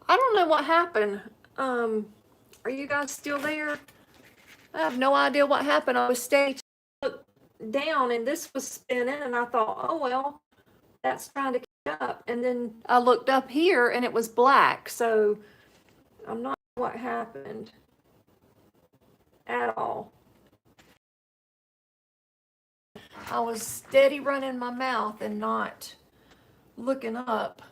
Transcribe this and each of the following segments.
I don't know what happened. Are you guys still there? I have no idea what happened. I was staying down and this was spinning and I thought, oh well, that's trying to catch up. And then I looked up here and it was black. So I'm not sure what happened at all. I was steady running my mouth and not looking up.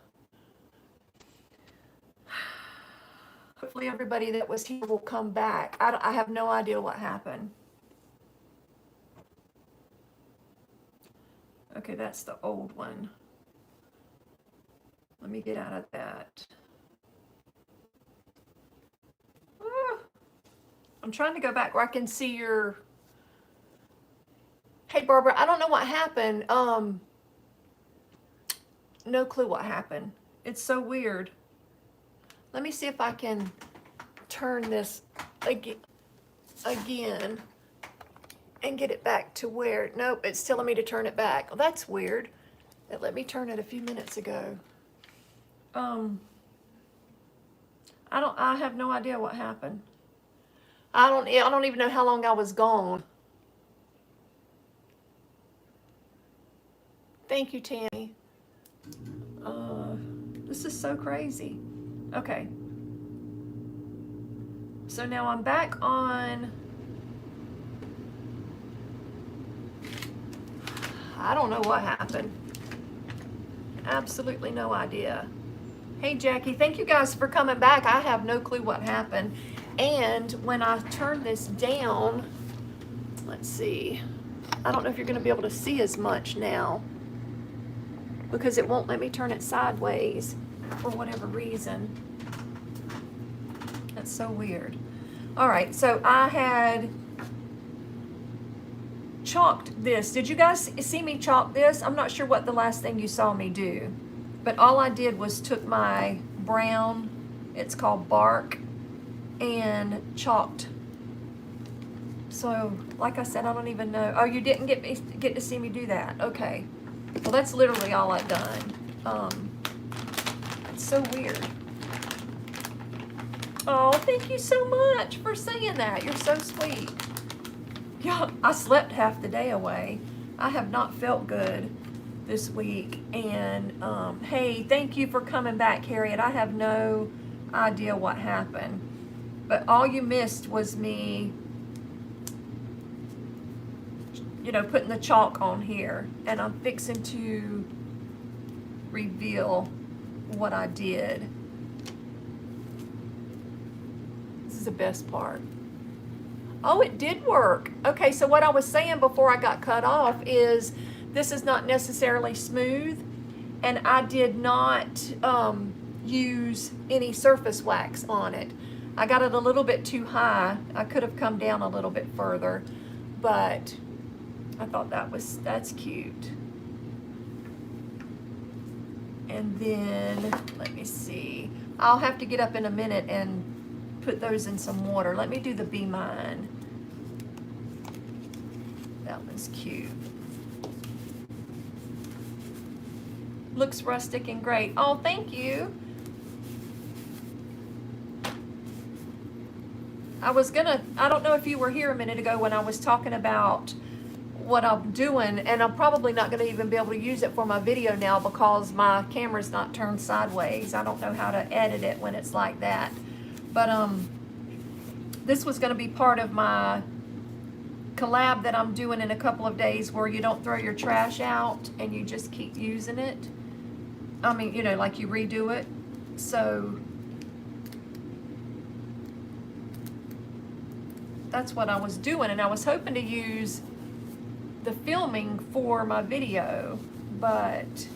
Hopefully everybody that was here will come back. I have no idea what happened. Okay, that's the old one. Let me get out of that. I'm trying to go back where I can see your... Hey, Barbara, I don't know what happened. No clue what happened. It's so weird. Let me see if I can turn this again and get it back to where... Nope, it's telling me to turn it back. Oh, that's weird. It let me turn it a few minutes ago. I have no idea what happened. I don't even know how long I was gone. Thank you, Tammy. This is so crazy. Okay. So now I'm back on. I don't know what happened. Absolutely no idea. Hey, Jackie, thank you guys for coming back. I have no clue what happened. And when I turn this down, let's see. I don't know if you're going to be able to see as much now because it won't let me turn it sideways for whatever reason. That's so weird. All right, so I had chalked this. Did you guys see me chalk this? I'm not sure what the last thing you saw me do, but all I did was took my brown, it's called bark, and chalked. So, like I said, I don't even know. Oh, you didn't get to see me do that. Okay. Well, that's literally all I've done. It's so weird. Oh, thank you so much for saying that. You're so sweet. Yeah, I slept half the day away. I have not felt good this week. And, hey, thank you for coming back, Harriet. I have no idea what happened. But all you missed was me, you know, putting the chalk on here. And I'm fixing to reveal what I did. This is the best part. Oh, it did work. Okay, so what I was saying before I got cut off is this is not necessarily smooth, and I did not use any surface wax on it. I got it a little bit too high. I could have come down a little bit further, but I thought that's cute. And then, let me see. I'll have to get up in a minute and put those in some water. Let me do the Be Mine. That one's cute. Looks rustic and great. Oh, thank you. I don't know if you were here a minute ago when I was talking about what I'm doing, and I'm probably not going to even be able to use it for my video now because my camera's not turned sideways. I don't know how to edit it when it's like that. But this was going to be part of my collab that I'm doing in a couple of days where you don't throw your trash out and you just keep using it. I mean, you know, like you redo it. So that's what I was doing, and I was hoping to use the filming for my video, but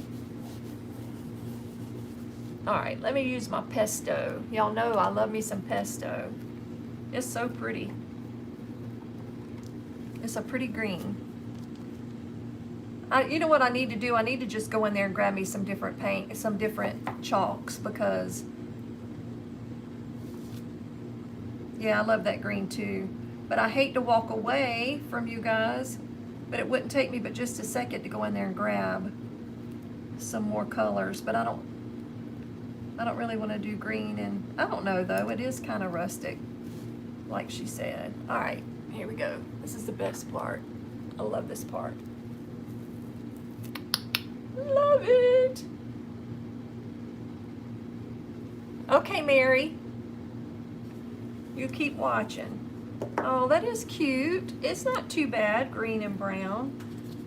all right, let me use my pesto. Y'all know I love me some pesto. It's so pretty. It's a pretty green. You know what I need to do? I need to just go in there and grab me some different paint, some different chalks, because yeah, I love that green too. But I hate to walk away from you guys, but it wouldn't take me but just a second to go in there and grab some more colors, but I don't I don't really want to do green, and I don't know though, it is kind of rustic, like she said. All right, here we go. This is the best part. I love this part. Love it. Okay, Mary, you keep watching. Oh, that is cute. It's not too bad, green and brown.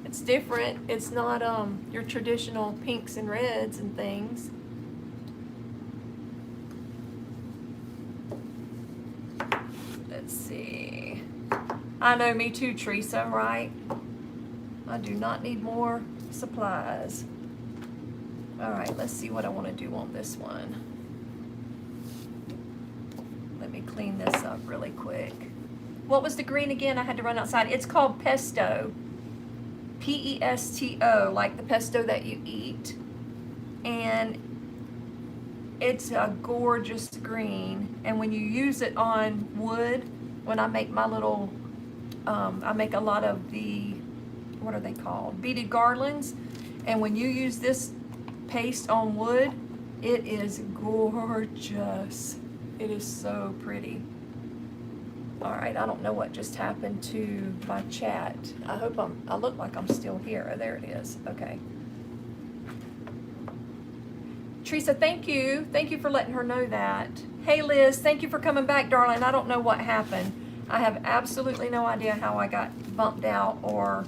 It's different. It's not your traditional pinks and reds and things. Let's see. I know, me too, Teresa, right? I do not need more supplies. All right, let's see what I want to do on this one. Let me clean this up really quick. What was the green again? I had to run outside. It's called pesto. P-E-S-T-O, like the pesto that you eat. And it's a gorgeous green. And when you use it on wood, when I make my little, I make a lot of the, what are they called? Beaded garlands. And when you use this paste on wood, it is gorgeous. It is so pretty. All right, I don't know what just happened to my chat. I hope I look like I'm still here. Oh, there it is. Okay. Teresa, thank you. Thank you for letting her know that. Hey, Liz, thank you for coming back, darling. I don't know what happened. I have absolutely no idea how I got bumped out or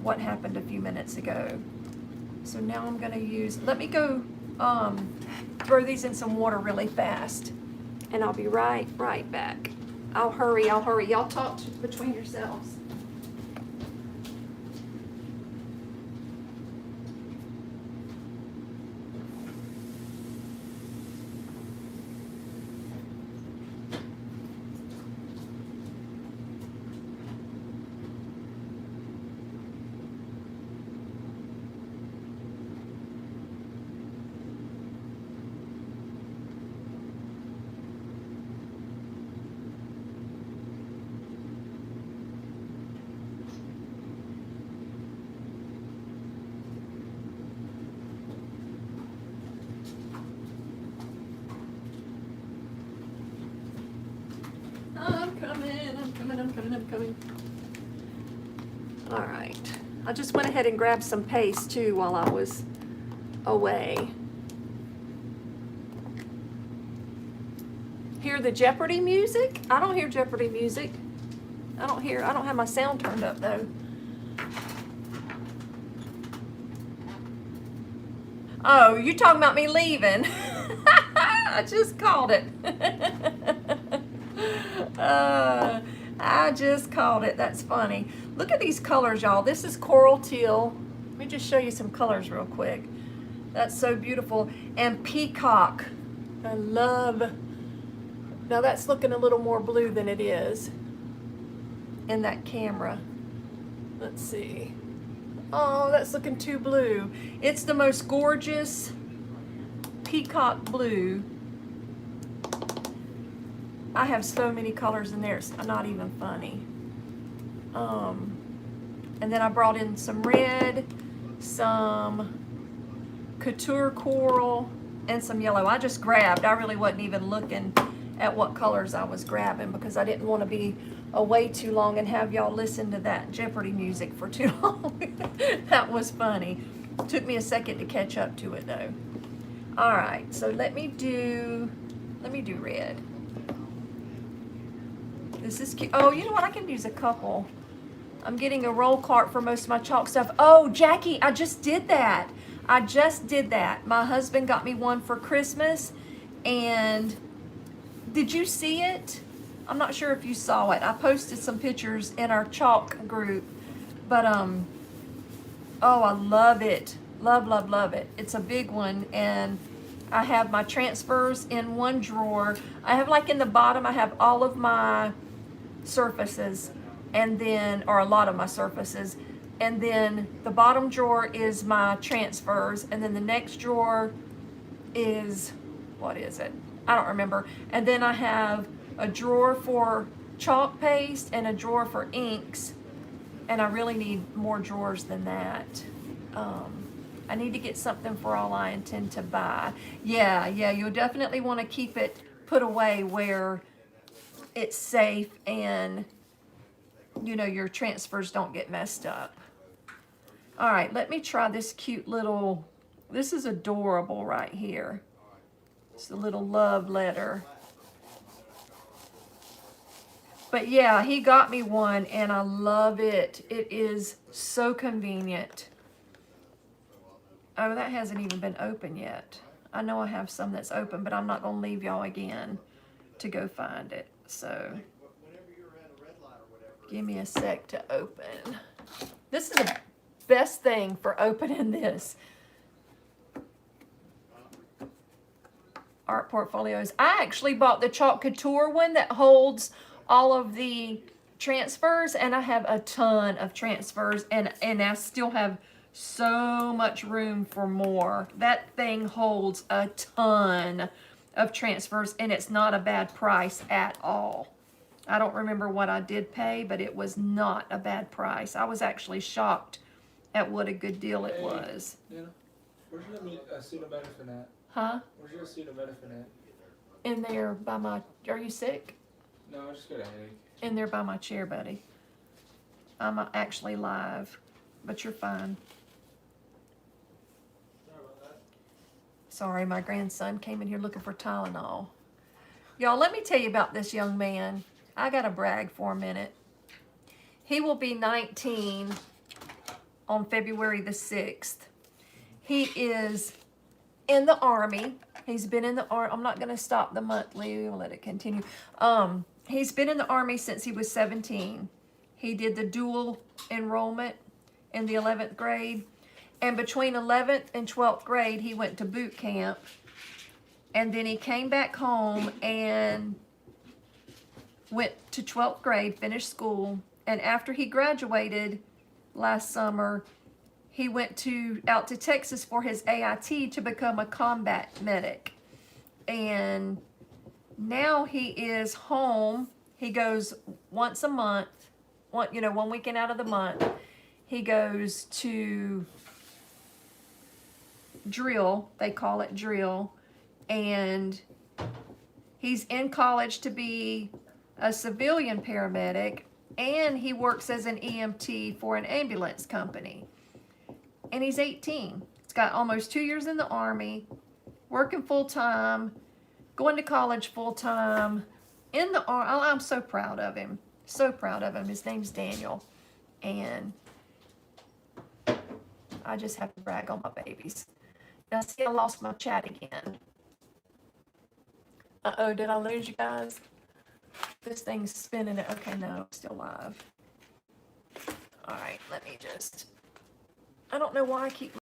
what happened a few minutes ago. So now I'm gonna use, let me go throw these in some water really fast, and I'll be right back. I'll hurry. Y'all talk between yourselves. I'm coming. All right. I just went ahead and grabbed some paste too while I was away. Hear the Jeopardy music? I don't hear Jeopardy music. I don't have my sound turned up though. Oh, you talking about me leaving? I just called it. I just called it. That's funny. Look at these colors, y'all. This is coral teal. Let me just show you some colors real quick. That's so beautiful. And peacock. I love. Now that's looking a little more blue than it is in that camera. Let's see. Oh, that's looking too blue. It's the most gorgeous peacock blue. I have so many colors in there, it's not even funny. And then I brought in some red, some couture coral, and some yellow. I just grabbed. I really wasn't even looking at what colors I was grabbing because I didn't want to be away too long and have y'all listen to that Jeopardy music for too long. That was funny. Took me a second to catch up to it though. All right, so let me do red. This is cute. Oh, you know what? I can use a couple. I'm getting a roll cart for most of my chalk stuff. Oh, Jackie, I just did that. My husband got me one for Christmas, and did you see it? I'm not sure if you saw it. I posted some pictures in our chalk group, but oh, I love it. Love it. It's a big one, and I have my transfers in one drawer. I have, like, in the bottom, I have all of my surfaces, and then, or a lot of my surfaces, and then the bottom drawer is my transfers, and then the next drawer is, what is it? I don't remember. And then I have a drawer for chalk paste and a drawer for inks, and I really need more drawers than that. I need to get something for all I intend to buy. Yeah, you'll definitely want to keep it put away where it's safe and, you know, your transfers don't get messed up. All right, let me try this cute little, this is adorable right here. It's a little love letter. But yeah, he got me one and I love it. It is so convenient. Oh, that hasn't even been open yet. I know I have some that's open, but I'm not going to leave y'all again to go find it. So give me a sec to open. This is the best thing for opening this. Art portfolios. I actually bought the Chalk Couture one that holds all of the transfers, and I have a ton of transfers, and I still have so much room for more. That thing holds a ton of transfers, and it's not a bad price at all. I don't remember what I did pay, but it was not a bad price. I was actually shocked at what a good deal it was. Yeah. Where's your acetaminophen at? Huh? Where's your acetaminophen at? In there by my, are you sick? No, I just got a headache. In there by my chair, buddy. I'm actually live, but you're fine. Sorry, my grandson came in here looking for Tylenol. Y'all, let me tell you about this young man. I gotta brag for a minute. He will be 19 on February the 6th. He is in the Army. He's been in the Army. I'm not gonna stop the monthly. We'll let it continue. He's been in the Army since he was 17. He did the dual enrollment in the 11th grade. And between 11th and 12th grade, he went to boot camp. And then he came back home and went to 12th grade, finished school. And after he graduated last summer, he went out to Texas for his AIT to become a combat medic. And now he is home. He goes once a month, one weekend out of the month. He goes to drill, they call it drill, and he's in college to be a civilian paramedic, and he works as an EMT for an ambulance company. And he's 18. He's got almost 2 years in the Army, working full-time, going to college full-time, in the Army. I'm so proud of him. So proud of him. His name's Daniel. And I just have to brag on my babies. Now, see, I lost my chat again. Uh-oh, did I lose you guys? This thing's spinning. Okay, no, it's still live. All right, let me just... I don't know why I keep...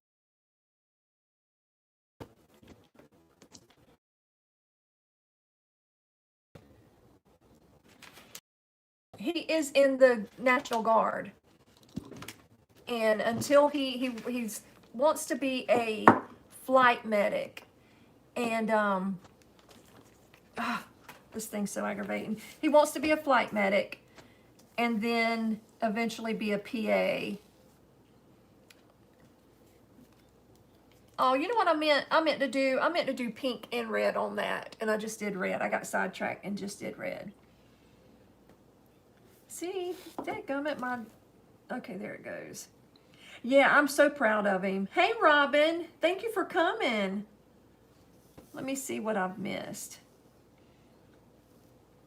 He is in the National Guard. And until he wants to be a flight medic. And, this thing's so aggravating. He wants to be a flight medic and then eventually be a PA. Oh, you know what I meant? I meant to do pink and red on that, and I just did red. I got sidetracked and just did red. See, dadgummit, okay, there it goes. Yeah, I'm so proud of him. Hey, Robin, thank you for coming. Let me see what I've missed.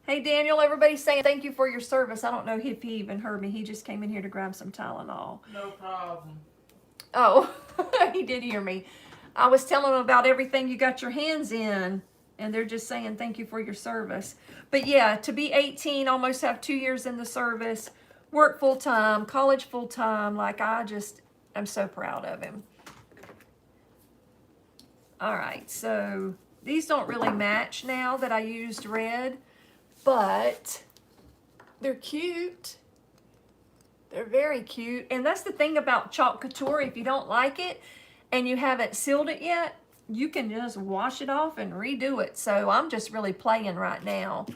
Hey, Daniel, everybody's saying thank you for your service. I don't know if he even heard me. He just came in here to grab some Tylenol. No problem. Oh, he did hear me. I was telling him about everything you got your hands in, and they're just saying thank you for your service. But yeah, to be 18, almost have 2 years in the service, work full-time, college full-time, like I'm so proud of him. All right, so these don't really match now that I used red, but they're cute. They're very cute. And that's the thing about Chalk Couture. If you don't like it and you haven't sealed it yet, you can just wash it off and redo it. So I'm just really playing right now.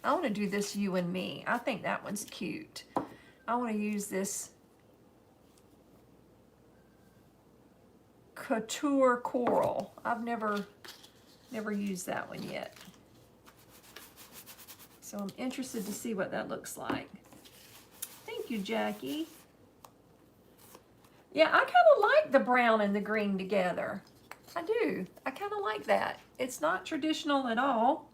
I want to do this You and Me. I think that one's cute. I want to use this Couture Coral. I've never used that one yet. So I'm interested to see what that looks like. Thank you, Jackie. Yeah, I kind of like the brown and the green together. I do. I kind of like that. It's not traditional at all,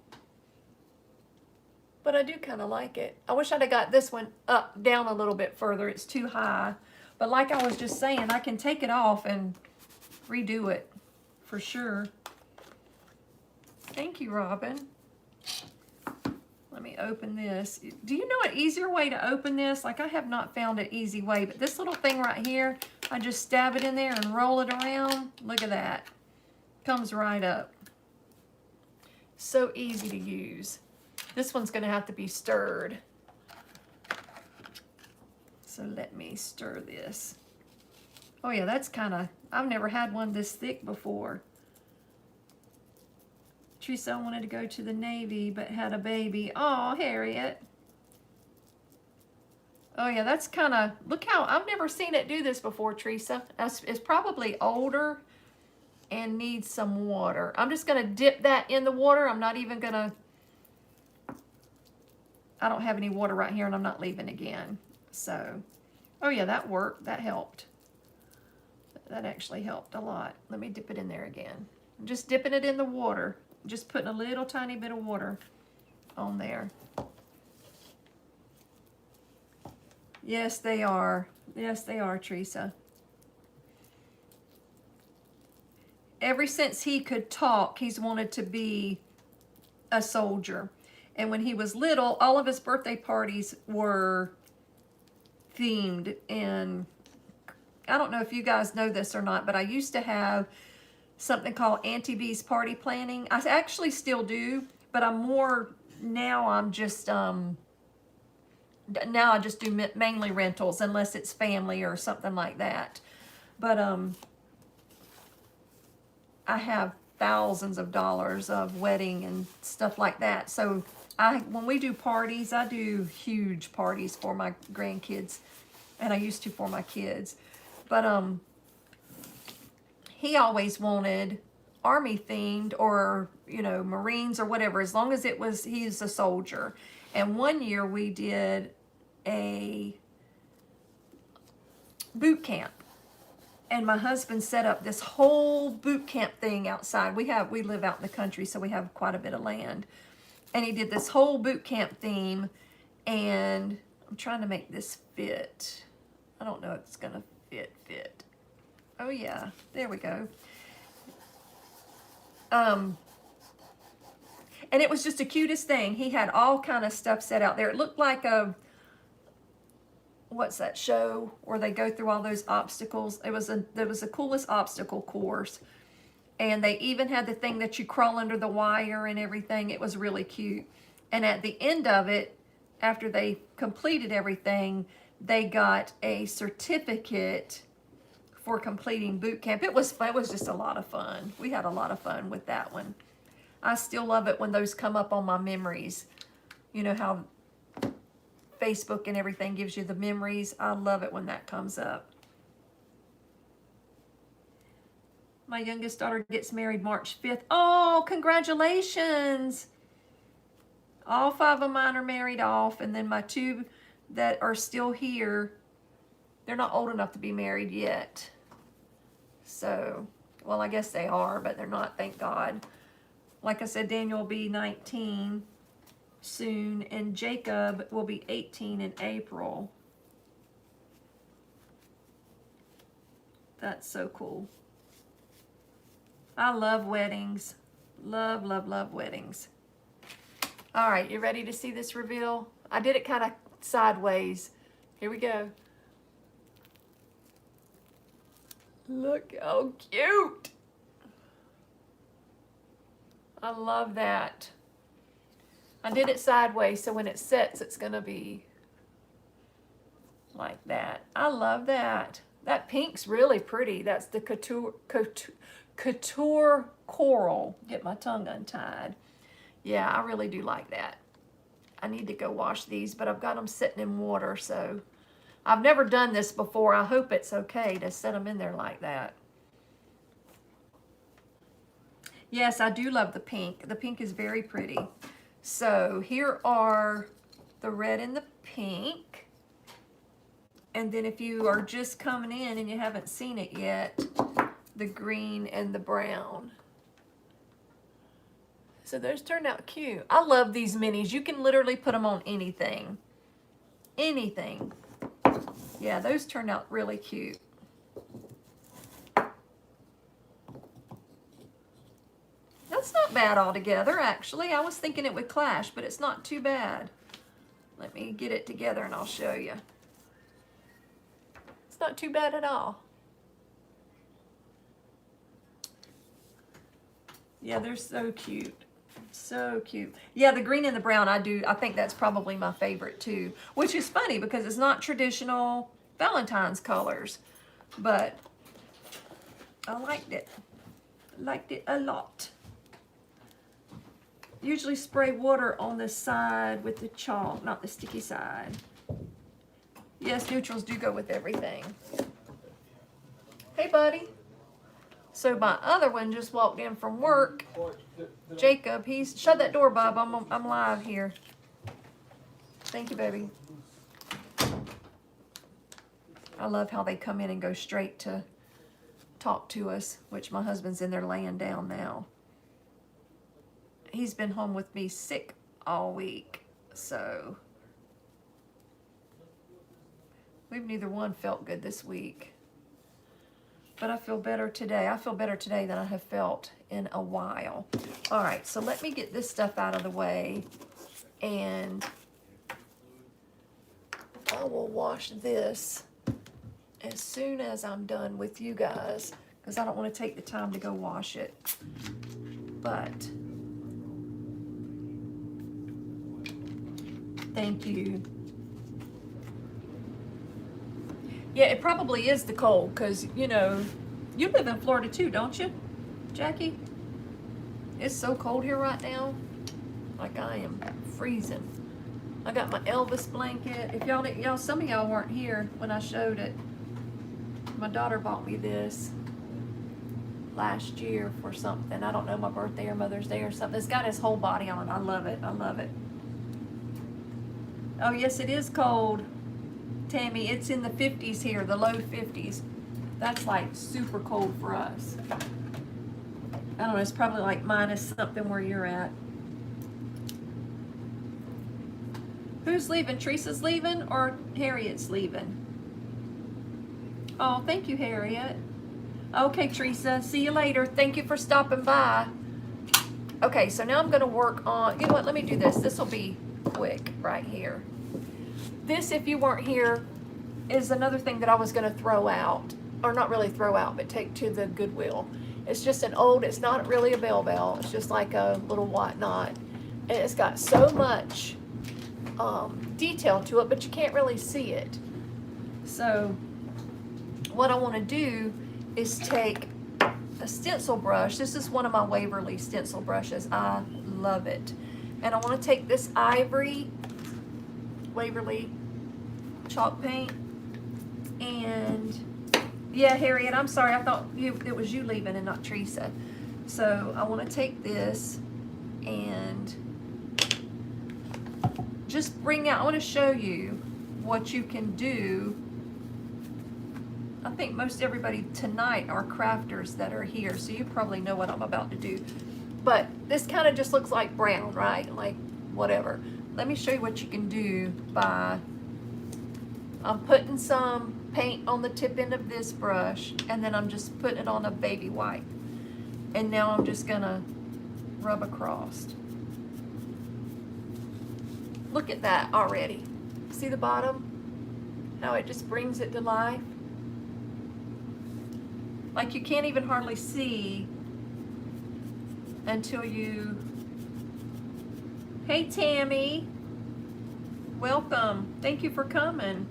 but I do kind of like it. I wish I'd have got this one down a little bit further. It's too high. But like I was just saying, I can take it off and redo it for sure. Thank you, Robin. Let me open this. Do you know an easier way to open this? Like, I have not found an easy way, but this little thing right here, I just stab it in there and roll it around. Look at that. Comes right up. So easy to use. This one's going to have to be stirred. So let me stir this. Oh yeah, that's kind of, I've never had one this thick before. Teresa wanted to go to the Navy, but had a baby. Oh, Harriet. Oh yeah, that's kind of, look how, I've never seen it do this before, Teresa. It's probably older and needs some water. I'm just going to dip that in the water. I'm not even going to, I don't have any water right here and I'm not leaving again. So, oh yeah, that worked. That helped. That actually helped a lot. Let me dip it in there again. I'm just dipping it in the water. Just putting a little tiny bit of water on there. Yes, they are. Yes, they are, Teresa. Ever since he could talk, he's wanted to be a soldier. And when he was little, all of his birthday parties were themed. And I don't know if you guys know this or not, but I used to have something called Auntie B's Party Planning. I actually still do, but I'm more, now I'm just, now I just do mainly rentals unless it's family or something like that. But I have thousands of dollars of wedding and stuff like that. So when we do parties, I do huge parties for my grandkids, and I used to for my kids. But he always wanted Army themed or, you know, Marines or whatever, as long as it was, he's a soldier. And one year we did a boot camp. And my husband set up this whole boot camp thing outside. We live out in the country, so we have quite a bit of land. And he did this whole boot camp theme, and I'm trying to make this fit. I don't know if it's gonna fit. Oh yeah, there we go. And it was just the cutest thing. He had all kind of stuff set out there. It looked like a, what's that show where they go through all those obstacles? There was the coolest obstacle course. And they even had the thing that you crawl under the wire and everything. It was really cute. And at the end of it, after they completed everything, they got a certificate for completing boot camp. It was just a lot of fun. We had a lot of fun with that one. I still love it when those come up on my memories. You know how Facebook and everything gives you the memories. I love it when that comes up. My youngest daughter gets married March 5th. Oh, congratulations. All 5 of mine are married off, and then my 2 that are still here, they're not old enough to be married yet. So, well, I guess they are, but they're not, thank God. Like I said, Daniel will be 19 soon, and Jacob will be 18 in April. That's so cool. I love weddings. Love, love, love weddings. All right, you ready to see this reveal? I did it kind of sideways. Here we go. Look how cute. I love that. I did it sideways, so when it sets, it's gonna be like that. I love that. That pink's really pretty. That's the couture coral. Get my tongue untied. Yeah, I really do like that. I need to go wash these, but I've got them sitting in water, so I've never done this before. I hope it's okay to set them in there like that. Yes, I do love the pink. The pink is very pretty. So here are the red and the pink. And then if you are just coming in and you haven't seen it yet, the green and the brown. So those turned out cute. I love these minis. You can literally put them on anything. Anything. Yeah, those turned out really cute. That's not bad altogether, actually. I was thinking it would clash, but it's not too bad. Let me get it together and I'll show you. It's not too bad at all. Yeah, they're so cute. So cute. Yeah, the green and the brown, I think that's probably my favorite too. Which is funny because it's not traditional Valentine's colors. But I liked it. Liked it a lot. Usually spray water on the side with the chalk, not the sticky side. Yes, neutrals do go with everything. Hey, buddy. So my other one just walked in from work. Jacob, he's shut that door, Bob. I'm live here. Thank you, baby. I love how they come in and go straight to talk to us, which my husband's in there laying down now. He's been home with me sick all week, so we've neither one felt good this week. But I feel better today. I feel better today than I have felt in a while. All right, so let me get this stuff out of the way, and I will wash this as soon as I'm done with you guys, because I don't want to take the time to go wash it. But thank you. Yeah, it probably is the cold, because, you know, you live in Florida too, don't you, Jackie? It's so cold here right now. Like, I am freezing. I got my Elvis blanket. If y'all, some of y'all weren't here when I showed it. My daughter bought me this last year for something. I don't know, my birthday or Mother's Day or something. It's got his whole body on it. I love it. I love it. Oh, yes, it is cold, Tammy. It's in the 50s here, the low 50s. That's like super cold for us. I don't know, it's probably like minus something where you're at. Who's leaving? Teresa's leaving or Harriet's leaving? Oh, thank you, Harriet. Okay, Teresa, see you later. Thank you for stopping by. Okay, so now I'm gonna work on, you know what, let me do this. This will be quick right here. This, if you weren't here, is another thing that I was gonna throw out, or not really throw out, but take to the Goodwill. It's just an old, it's not really a bell, it's just like a little whatnot. And it's got so much detail to it, but you can't really see it. So what I wanna do is take a stencil brush. This is one of my Waverly stencil brushes. I love it. And I wanna take this ivory Waverly chalk paint, and yeah, Harriet, I'm sorry, I thought it was you leaving and not Teresa. So I want to take this and just bring out, I want to show you what you can do. I think most everybody tonight are crafters that are here, so you probably know what I'm about to do. But this kind of just looks like brown, right? Like whatever. Let me show you what you can do by, I'm putting some paint on the tip end of this brush, and then I'm just putting it on a baby wipe. And now I'm just gonna rub across. Look at that already. See the bottom? How it just brings it to life? Like you can't even hardly see until you, hey Tammy, welcome. Thank you for coming.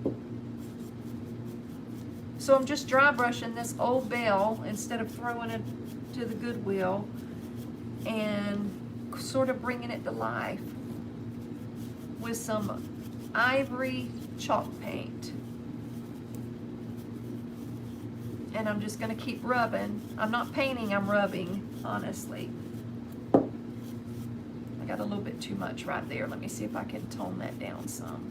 So I'm just dry brushing this old bell instead of throwing it to the Goodwill and sort of bringing it to life with some ivory chalk paint. And I'm just gonna keep rubbing. I'm not painting, I'm rubbing, honestly. I got a little bit too much right there. Let me see if I can tone that down some.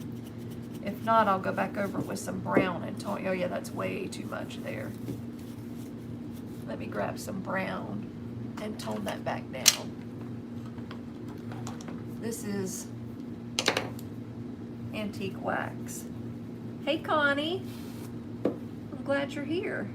If not, I'll go back over it with some brown and tone. Oh yeah, that's way too much there. Let me grab some brown and tone that back down. This is Antique Wax. Hey Connie, I'm glad you're here.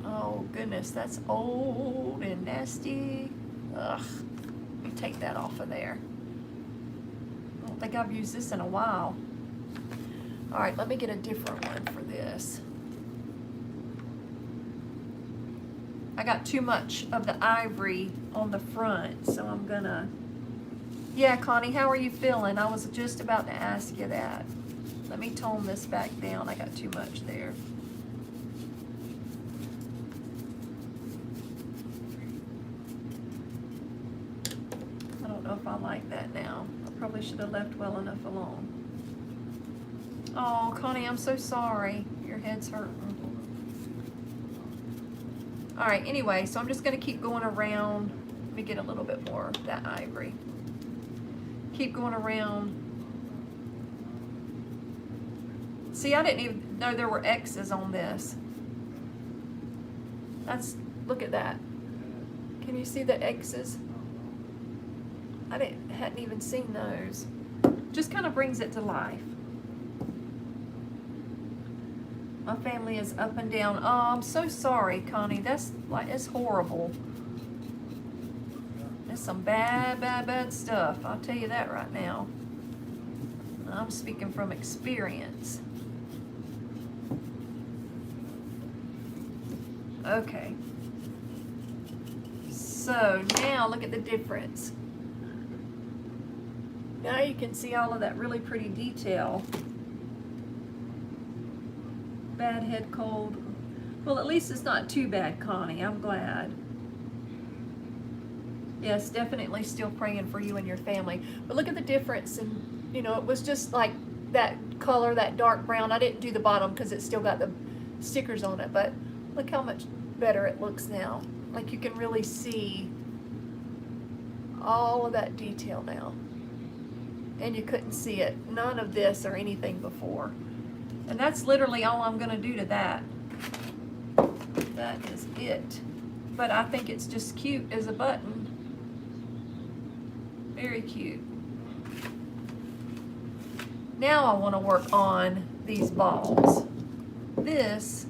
Oh goodness, that's old and nasty. Ugh, let me take that off of there. I don't think I've used this in a while. All right, let me get a different one for this. I got too much of the ivory on the front, so I'm gonna... Yeah, Connie, how are you feeling? I was just about to ask you that. Let me tone this back down. I got too much there. I don't know if I like that now. I probably should have left well enough alone. Oh, Connie, I'm so sorry. Your head's hurting. All right, anyway, so I'm just gonna keep going around. Let me get a little bit more of that ivory. Keep going around. See, I didn't even know there were X's on this. Look at that. Can you see the X's? I hadn't even seen those. Just kind of brings it to life. My family is up and down. Oh, I'm so sorry, Connie. It's horrible. It's some bad stuff. I'll tell you that right now. I'm speaking from experience. Okay. So now look at the difference. Now you can see all of that really pretty detail. Bad head cold. Well, at least it's not too bad, Connie. I'm glad. Yes, definitely still praying for you and your family. But look at the difference. And, you know, it was just like that color, that dark brown. I didn't do the bottom because it's still got the stickers on it. But look how much better it looks now. Like you can really see all of that detail now. And you couldn't see it. None of this or anything before. And that's literally all I'm going to do to that. That is it. But I think it's just cute as a button. Very cute. Now I want to work on these balls. This,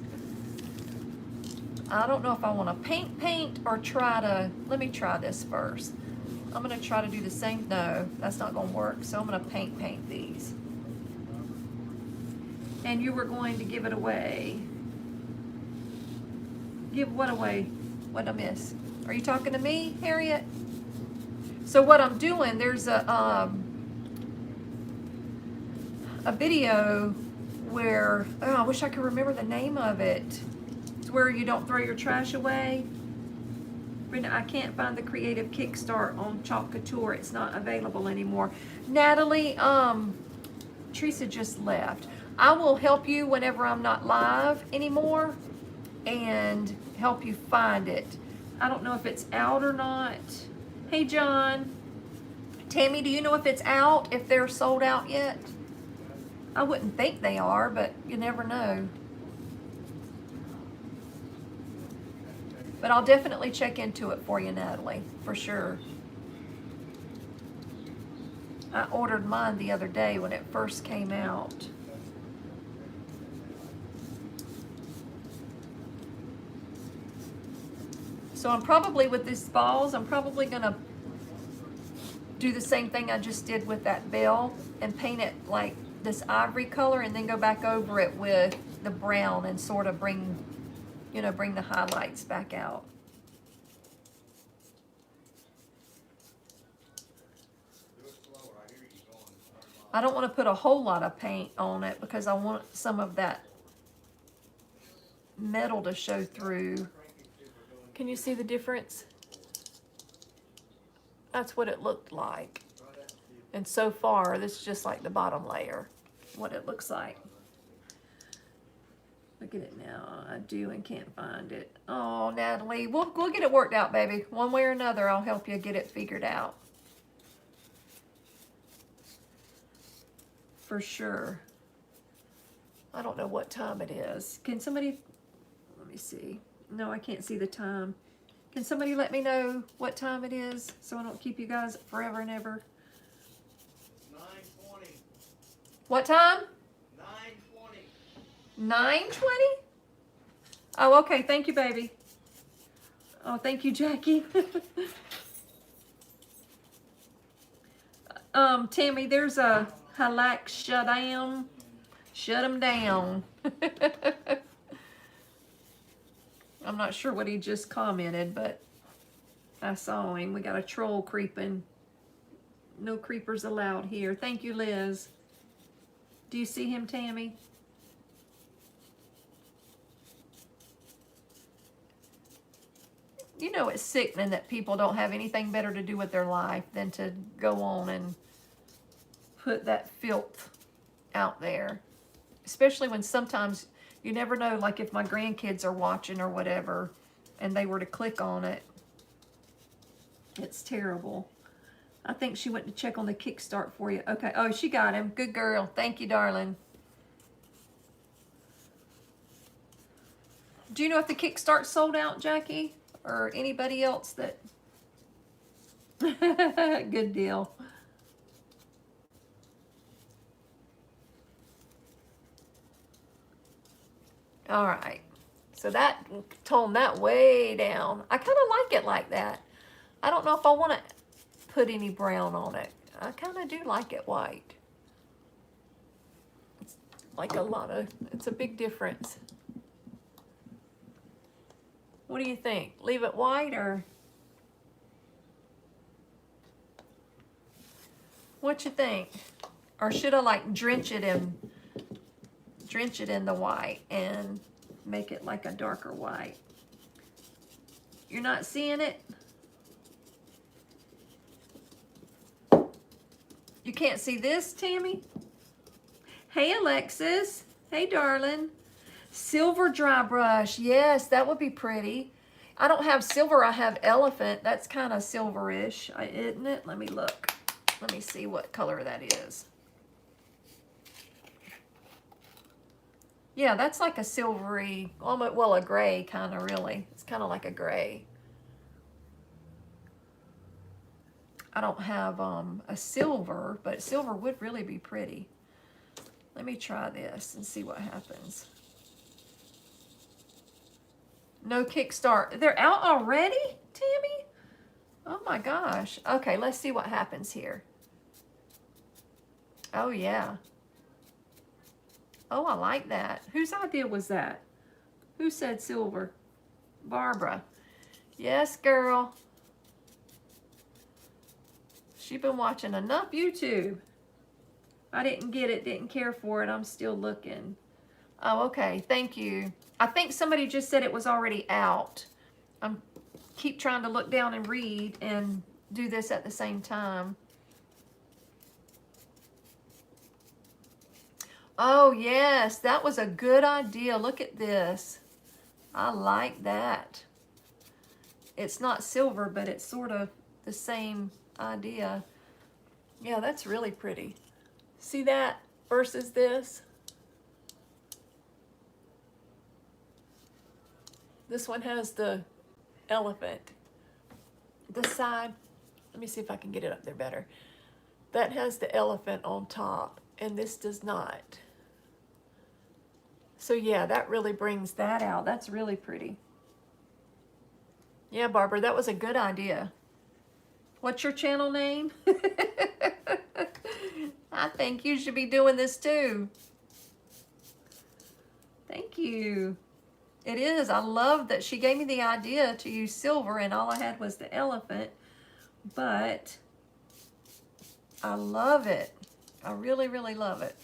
I don't know if I want to paint or try to, let me try this first. I'm going to try to do the same, no, that's not going to work. So I'm going to paint these. And you were going to give it away. Give what away? What'd I miss? Are you talking to me, Harriet? So what I'm doing, there's a video where, oh, I wish I could remember the name of it. It's where you don't throw your trash away. Brenda, I can't find the Creative Kickstart on Chalk Couture. It's not available anymore. Natalie, Teresa just left. I will help you whenever I'm not live anymore and help you find it. I don't know if it's out or not. Hey, John. Tammy, do you know if it's out, if they're sold out yet? I wouldn't think they are, but you never know. But I'll definitely check into it for you, Natalie, for sure. I ordered mine the other day when it first came out. So I'm probably, with these balls, I'm probably gonna do the same thing I just did with that bell and paint it like this ivory color and then go back over it with the brown and sort of bring the highlights back out. I don't want to put a whole lot of paint on it because I want some of that metal to show through. Can you see the difference? That's what it looked like. And so far, this is just like the bottom layer, what it looks like. Look at it now. I do and can't find it. Oh, Natalie, we'll get it worked out, baby. One way or another, I'll help you get it figured out. For sure. I don't know what time it is. Can somebody, let me see. No, I can't see the time. Can somebody let me know what time it is so I don't keep you guys forever and ever? 9:20. What time? 9:20. 9:20? Oh, okay. Thank you, baby. Oh, thank you, Jackie. Tammy, there's a halak shut down. Shut him down. I'm not sure what he just commented, but I saw him. We got a troll creeping. No creepers allowed here. Thank you, Liz. Do you see him, Tammy? You know, it's sickening that people don't have anything better to do with their life than to go on and put that filth out there. Especially when sometimes you never know, like if my grandkids are watching or whatever, and they were to click on it. It's terrible. I think she went to check on the Kickstart for you. Okay. Oh, she got him. Good girl. Thank you, darling. Do you know if the Kickstart sold out, Jackie? Or anybody else that... Good deal. All right. So that toned that way down. I kind of like it like that. I don't know if I want to put any brown on it. I kind of do like it white. It's like it's a big difference. What do you think? Leave it white or? What you think? Or should I like drench it in the white and make it like a darker white? You're not seeing it? You can't see this, Tammy? Hey, Alexis. Hey, darling. Silver dry brush. Yes, that would be pretty. I don't have silver. I have elephant. That's kind of silverish, isn't it? Let me look. Let me see what color that is. Yeah, that's like a silvery, almost, well, a gray kind of really. It's kind of like a gray. I don't have a silver, but silver would really be pretty. Let me try this and see what happens. No Kickstart. They're out already, Tammy? Oh my gosh. Okay, let's see what happens here. Oh yeah. Oh, I like that. Whose idea was that? Who said silver? Barbara. Yes, girl. She's been watching enough YouTube. I didn't get it, didn't care for it. I'm still looking. Oh, okay. Thank you. I think somebody just said it was already out. I'm keep trying to look down and read and do this at the same time. Oh, yes. That was a good idea. Look at this. I like that. It's not silver, but it's sort of the same idea. Yeah, that's really pretty. See that versus this? This one has the elephant. This side, let me see if I can get it up there better. That has the elephant on top, and this does not. So yeah, that really brings that out. That's really pretty. Yeah, Barbara, that was a good idea. What's your channel name? I think you should be doing this too. Thank you. It is. I love that she gave me the idea to use silver and all I had was the elephant. But I love it. I really, really love it.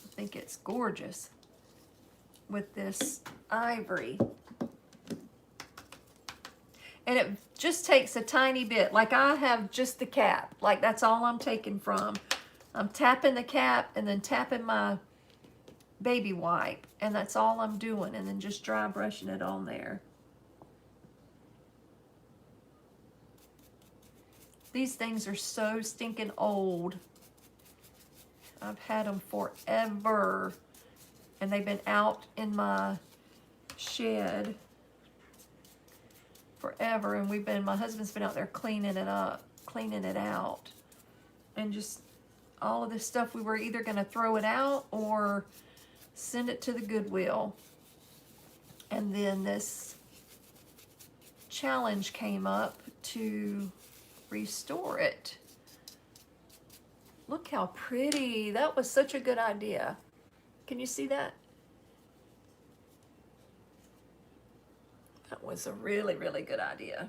I think it's gorgeous with this ivory. And it just takes a tiny bit. Like I have just the cap. Like that's all I'm taking from. I'm tapping the cap and then tapping my baby wipe, and that's all I'm doing, and then just dry brushing it on there. These things are so stinking old. I've had them forever, and they've been out in my shed forever, and my husband's been out there cleaning it up, cleaning it out, and just all of this stuff, we were either going to throw it out or send it to the Goodwill. And then this challenge came up to restore it. Look how pretty. That was such a good idea. Can you see that? That was a really, really good idea.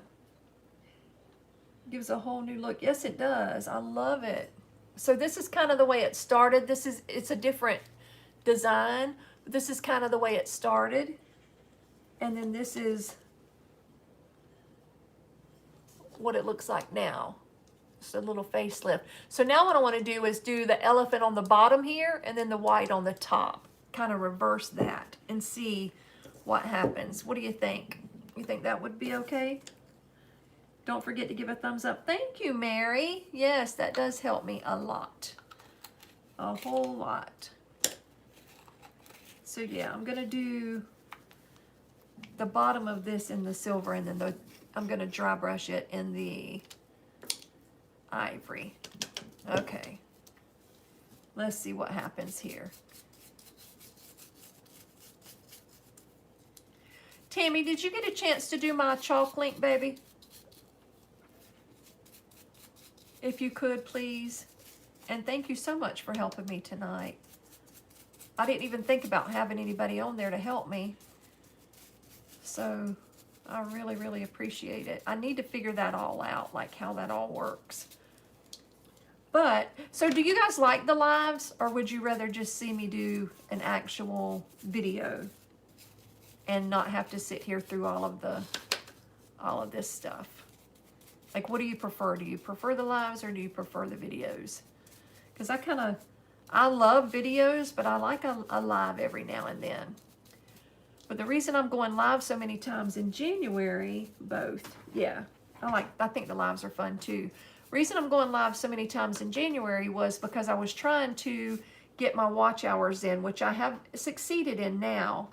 Gives a whole new look. Yes, it does. I love it. So this is kind of the way it started. It's a different design. This is kind of the way it started. And then this is what it looks like now. Just a little facelift. So now what I want to do is do the elephant on the bottom here and then the white on the top. Kind of reverse that and see what happens. What do you think? You think that would be okay? Don't forget to give a thumbs up. Thank you, Mary. Yes, that does help me a lot. A whole lot. So yeah, I'm going to do the bottom of this in the silver, and then I'm going to dry brush it in the ivory. Okay. Let's see what happens here. Tammy, did you get a chance to do my chalk link, baby? If you could, please. And thank you so much for helping me tonight. I didn't even think about having anybody on there to help me. So I really, really appreciate it. I need to figure that all out, like how that all works. But, so do you guys like the lives, or would you rather just see me do an actual video and not have to sit here through all of this stuff? Like, what do you prefer? Do you prefer the lives or do you prefer the videos? Because I love videos, but I like a live every now and then. But the reason I'm going live so many times in January, both, yeah, I think the lives are fun too. Reason I'm going live so many times in January was because I was trying to get my watch hours in, which I have succeeded in now.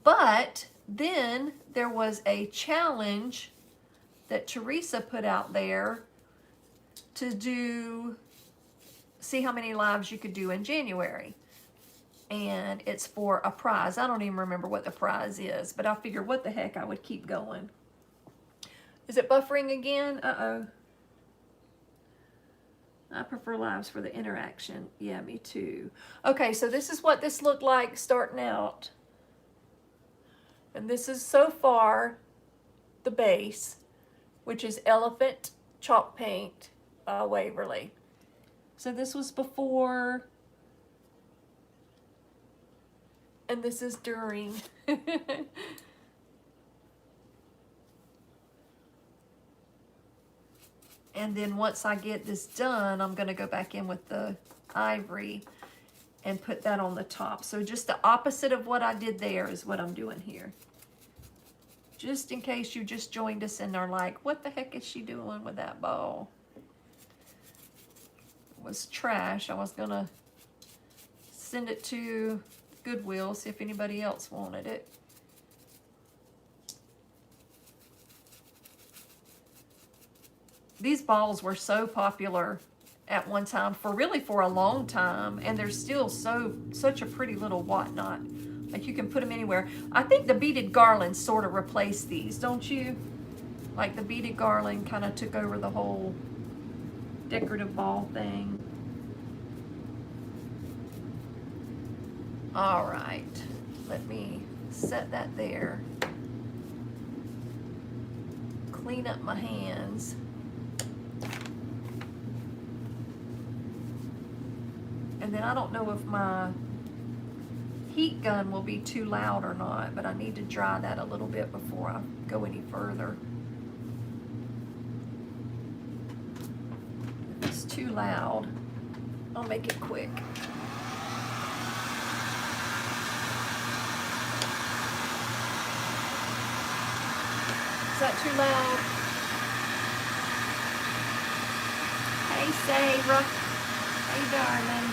But then there was a challenge that Teresa put out there to see how many lives you could do in January. And it's for a prize. I don't even remember what the prize is, but I figured what the heck, I would keep going. Is it buffering again? Uh-oh. I prefer lives for the interaction. Yeah, me too. Okay, so this is what this looked like starting out. And this is so far the base, which is Elephant Chalk Paint by Waverly. So this was before, and this is during. And then once I get this done, I'm going to go back in with the ivory and put that on the top. So just the opposite of what I did there is what I'm doing here. Just in case you just joined us and are like, what the heck is she doing with that ball? It was trash. I was going to send it to Goodwill, see if anybody else wanted it. These balls were so popular at one time, for a long time, and they're still such a pretty little whatnot. Like, you can put them anywhere. I think the beaded garland sort of replaced these, don't you? Like, the beaded garland kind of took over the whole decorative ball thing. All right, let me set that there. Clean up my hands. And then I don't know if my heat gun will be too loud or not, but I need to dry that a little bit before I go any further. If it's too loud, I'll make it quick. Is that too loud? Hey, Sarah. Hey, darling.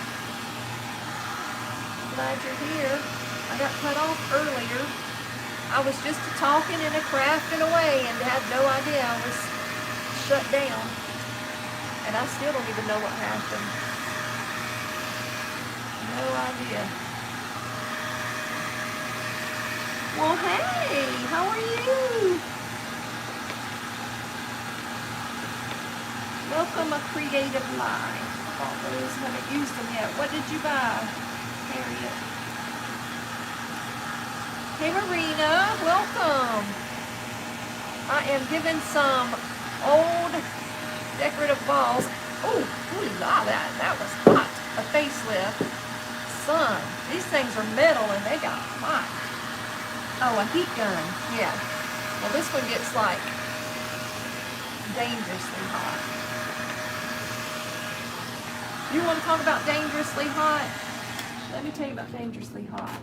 Glad you're here. I got cut off earlier. I was just talking and crafting away and had no idea I was shut down. And I still don't even know what happened. No idea. Well, hey, how are you? Welcome a creative life. All those haven't used them yet. What did you buy, Harriet? Hey, Marina, welcome. I am giving some old decorative balls. Oh, ooh la, that was hot. A facelift. Son, these things are metal and they got hot. Oh, a heat gun. Yeah. Well, this one gets like dangerously hot. You want to talk about dangerously hot? Let me tell you about dangerously hot.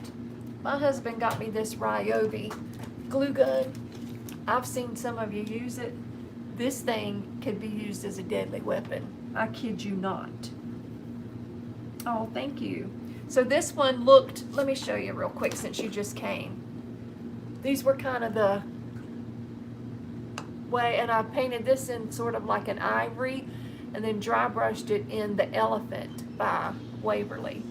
My husband got me this Ryobi Glue Gun. I've seen some of you use it. This thing could be used as a deadly weapon. I kid you not. Oh, thank you. So this one looked, let me show you real quick since you just came. These were kind of the way, and I painted this in sort of like an ivory and then dry brushed it in the Elephant by Waverly.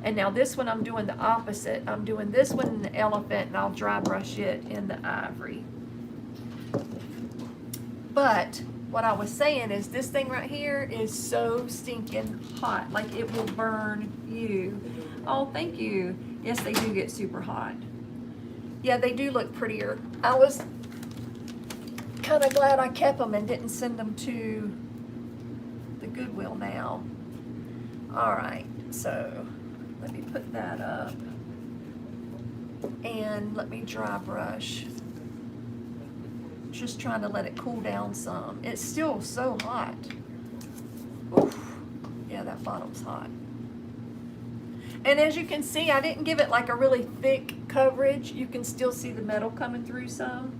And now this one I'm doing the opposite. I'm doing this one in the Elephant and I'll dry brush it in the ivory. But what I was saying is this thing right here is so stinking hot. Like it will burn you. Oh, thank you. Yes, they do get super hot. Yeah, they do look prettier. I was kind of glad I kept them and didn't send them to the Goodwill now. All right, so let me put that up. And let me dry brush. Just trying to let it cool down some. It's still so hot. Oof. Yeah, that bottom's hot. And as you can see, I didn't give it like a really thick coverage. You can still see the metal coming through some.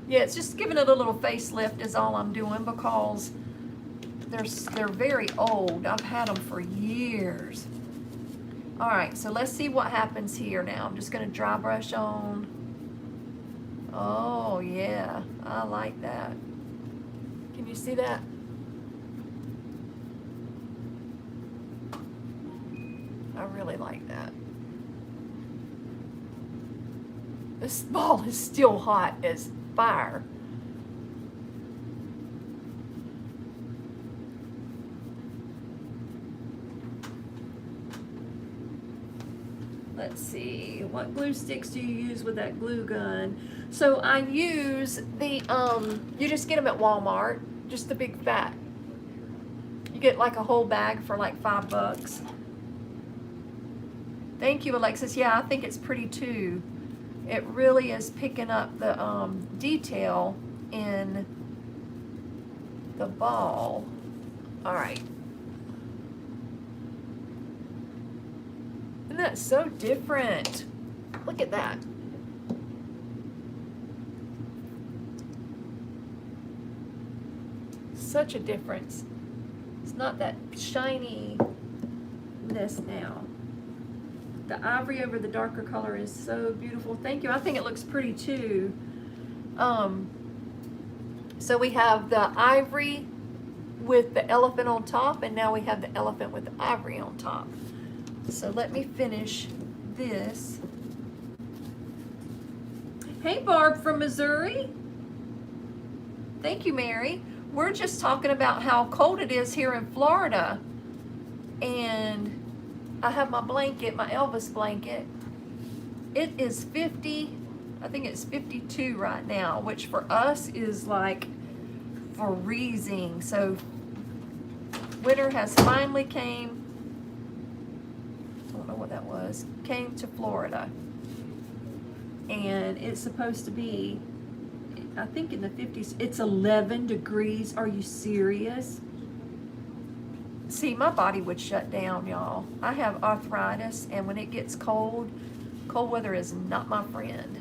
Yeah, it's just giving it a little facelift is all I'm doing because they're very old. I've had them for years. All right, so let's see what happens here now. I'm just gonna dry brush on. Oh yeah, I like that. Can you see that? I really like that. This ball is still hot as fire. Let's see, what glue sticks do you use with that glue gun? So I use the, you just get them at Walmart, just the big fat. You get like a whole bag for like $5. Thank you, Alexis. Yeah, I think it's pretty too. It really is picking up the detail in the ball. All right. Isn't that so different? Look at that. Such a difference. It's not that shininess now. The ivory over the darker color is so beautiful. Thank you. I think it looks pretty too. So we have the ivory with the elephant on top, and now we have the elephant with the ivory on top. So let me finish this. Hey, Barb from Missouri. Thank you, Mary. We're just talking about how cold it is here in Florida. And I have my blanket, my Elvis blanket. It is 50, I think it's 52 right now, which for us is like freezing. So winter has finally came. I don't know what that was. Came to Florida. And it's supposed to be, I think in the 50s, it's 11 degrees. Are you serious? See, my body would shut down, y'all. I have arthritis, and when it gets cold, Cold weather is not my friend.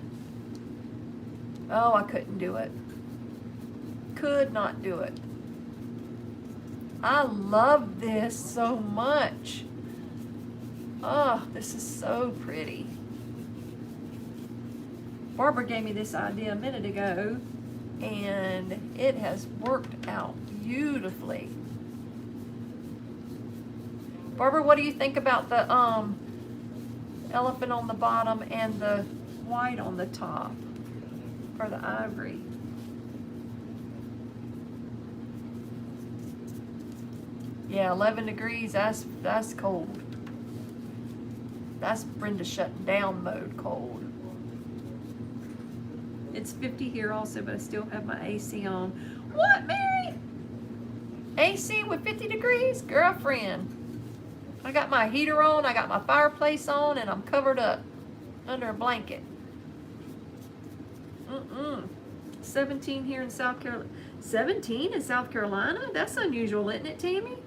Oh, I couldn't do it. Could not do it. I love this so much. Oh, this is so pretty. Barbara gave me this idea a minute ago, and it has worked out beautifully. Barbara, what do you think about the elephant on the bottom and the white on the top, or the ivory? Yeah, 11 degrees, that's cold. That's Brenda shutting down mode cold. It's 50 here also, but I still have my AC on. What, Mary? AC with 50 degrees? Girlfriend. I got my heater on, I got my fireplace on, and I'm covered up under a blanket. 17 here in South Carolina. 17 in South Carolina? That's unusual, isn't it, Tammy?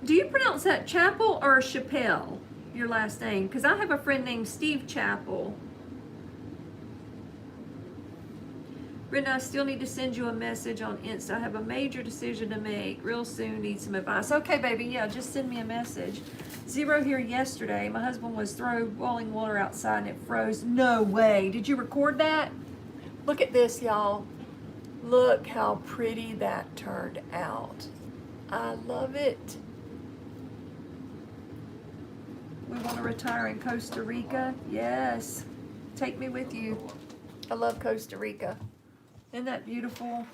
Do you pronounce that Chapel or Chappelle, your last name? Because I have a friend named Steve Chapel. Brenda, I still need to send you a message on Insta. I have a major decision to make real soon. Need some advice. Okay, baby. Yeah, just send me a message. 0 here yesterday. My husband was throwing boiling water outside and it froze. No way. Did you record that? Look at this, y'all. Look how pretty that turned out. I love it. We want to retire in Costa Rica. Yes. Take me with you. I love Costa Rica. Isn't that beautiful?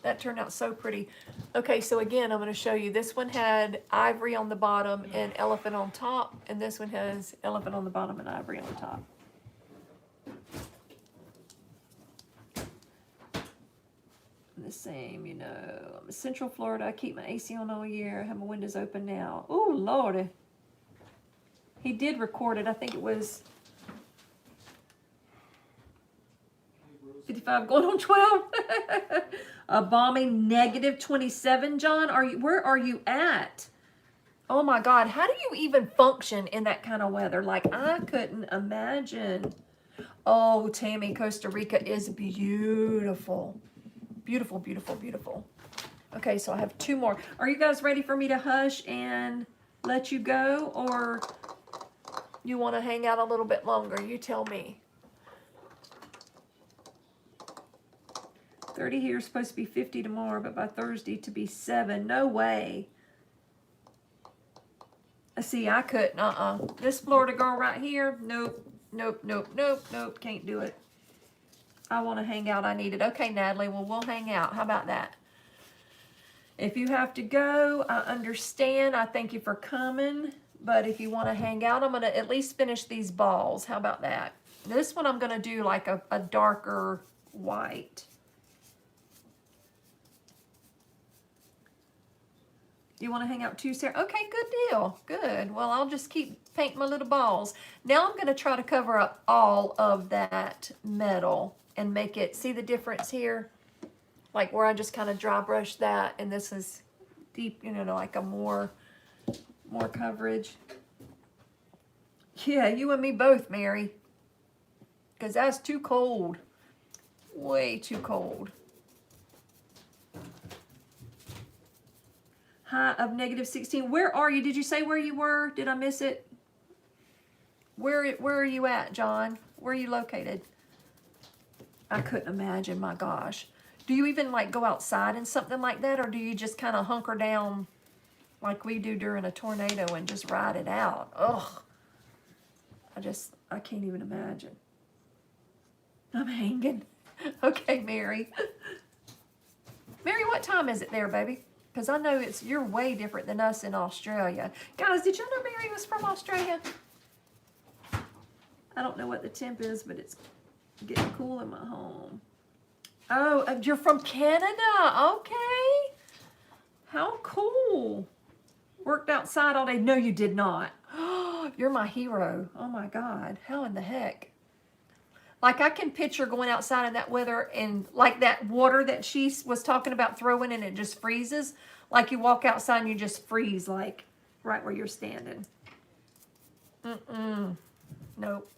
That turned out so pretty. Okay, so again, I'm going to show you. This one had ivory on the bottom and elephant on top. And this one has elephant on the bottom and ivory on the top. The same, you know. I'm in Central Florida. I keep my AC on all year. I have my windows open now. Oh, Lordy. He did record it. I think it was 55 going on 12. A balmy -27, John. Where are you at? Oh my God. How do you even function in that kind of weather? Like, I couldn't imagine. Oh, Tammy, Costa Rica is beautiful. Beautiful, beautiful, beautiful. Okay, so I have 2 more. Are you guys ready for me to hush and let you go? Or you want to hang out a little bit longer? You tell me. 30 here is supposed to be 50 tomorrow, but by Thursday to be 7. No way. See, I couldn't. This Florida girl right here, nope, nope, nope, nope, nope, can't do it. I want to hang out. I need it. Okay, Natalie, well, we'll hang out. How about that? If you have to go, I understand. I thank you for coming. But if you want to hang out, I'm going to at least finish these balls. How about that? This one I'm going to do like a darker white. You want to hang out too, Sarah? Okay, good deal. Good. Well, I'll just keep painting my little balls. Now I'm going to try to cover up all of that metal and make it, see the difference here? Like where I just kind of dry brush that, and this is deep, you know, like a more coverage. Yeah, you and me both, Mary. Because that's too cold. Way too cold. High of -16. Where are you? Did you say where you were? Did I miss it? Where are you at, John? Where are you located? I couldn't imagine, my gosh. Do you even like go outside in something like that, or do you just kind of hunker down like we do during a tornado and just ride it out? Ugh. I can't even imagine. I'm hanging. Okay, Mary. Mary, what time is it there, baby? Because I know you're way different than us in Australia. Guys, did you know Mary was from Australia? I don't know what the temp is, but it's getting cool in my home. Oh, you're from Canada. Okay. How cool. Worked outside all day. No, you did not. You're my hero. Oh, my God. How in the heck? Like I can picture going outside in that weather and like that water that she was talking about throwing and it just freezes. Like you walk outside and you just freeze like right where you're standing. Nope.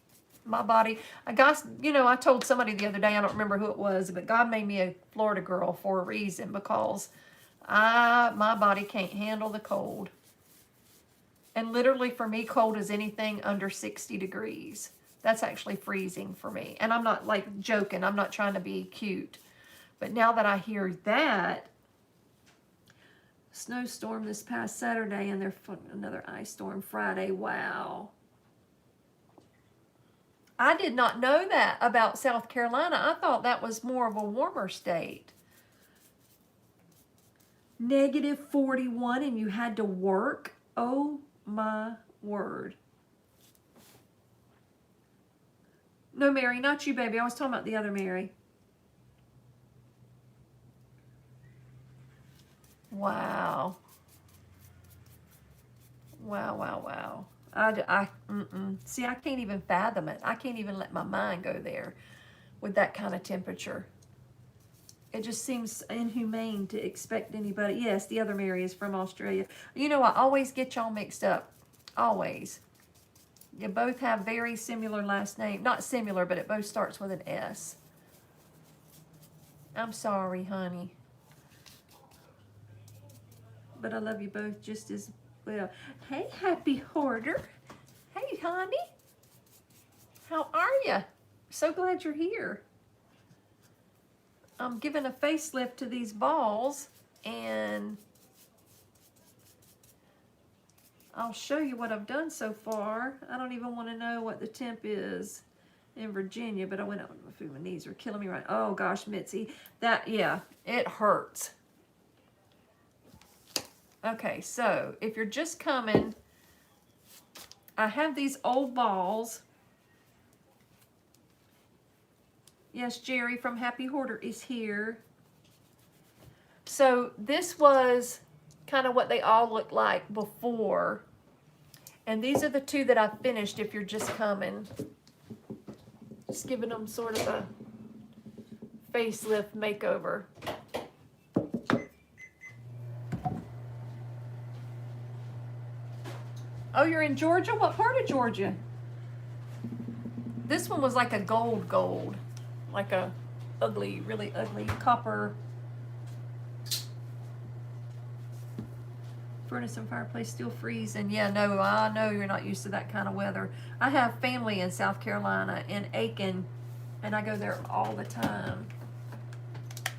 My body, I got, you know, I told somebody the other day, I don't remember who it was, but God made me a Florida girl for a reason because my body can't handle the cold. And literally for me, cold is anything under 60 degrees. That's actually freezing for me. And I'm not like joking. I'm not trying to be cute. But now that I hear that, snowstorm this past Saturday and there's another ice storm Friday. Wow. I did not know that about South Carolina. I thought that was more of a warmer state. Negative 41 and you had to work? Oh my word. No, Mary, not you, baby. I was talking about the other Mary. Wow. Wow, wow, wow. See, I can't even fathom it. I can't even let my mind go there with that kind of temperature. It just seems inhumane to expect anybody. Yes, the other Mary is from Australia. You know, I always get y'all mixed up. Always. You both have very similar last name. Not similar, but it both starts with an S. I'm sorry, honey. But I love you both just as well. Hey, Happy Hoarder. Hey, honey. How are you? So glad you're here. I'm giving a facelift to these balls, and I'll show you what I've done so far. I don't even want to know what the temp is in Virginia, but I went out with my food. My knees are killing me right. Oh gosh, Mitzi, that, yeah, it hurts. Okay, so if you're just coming, I have these old balls. Yes, Jerry from Happy Hoarder is here. So this was kind of what they all looked like before. And these are the two that I finished if you're just coming. Just giving them sort of a facelift makeover. Oh, you're in Georgia? What part of Georgia? This one was like a gold. Like a ugly, really ugly copper. Furnace and fireplace still freezing. Yeah, no, I know you're not used to that kind of weather. I have family in South Carolina, in Aiken, and I go there all the time.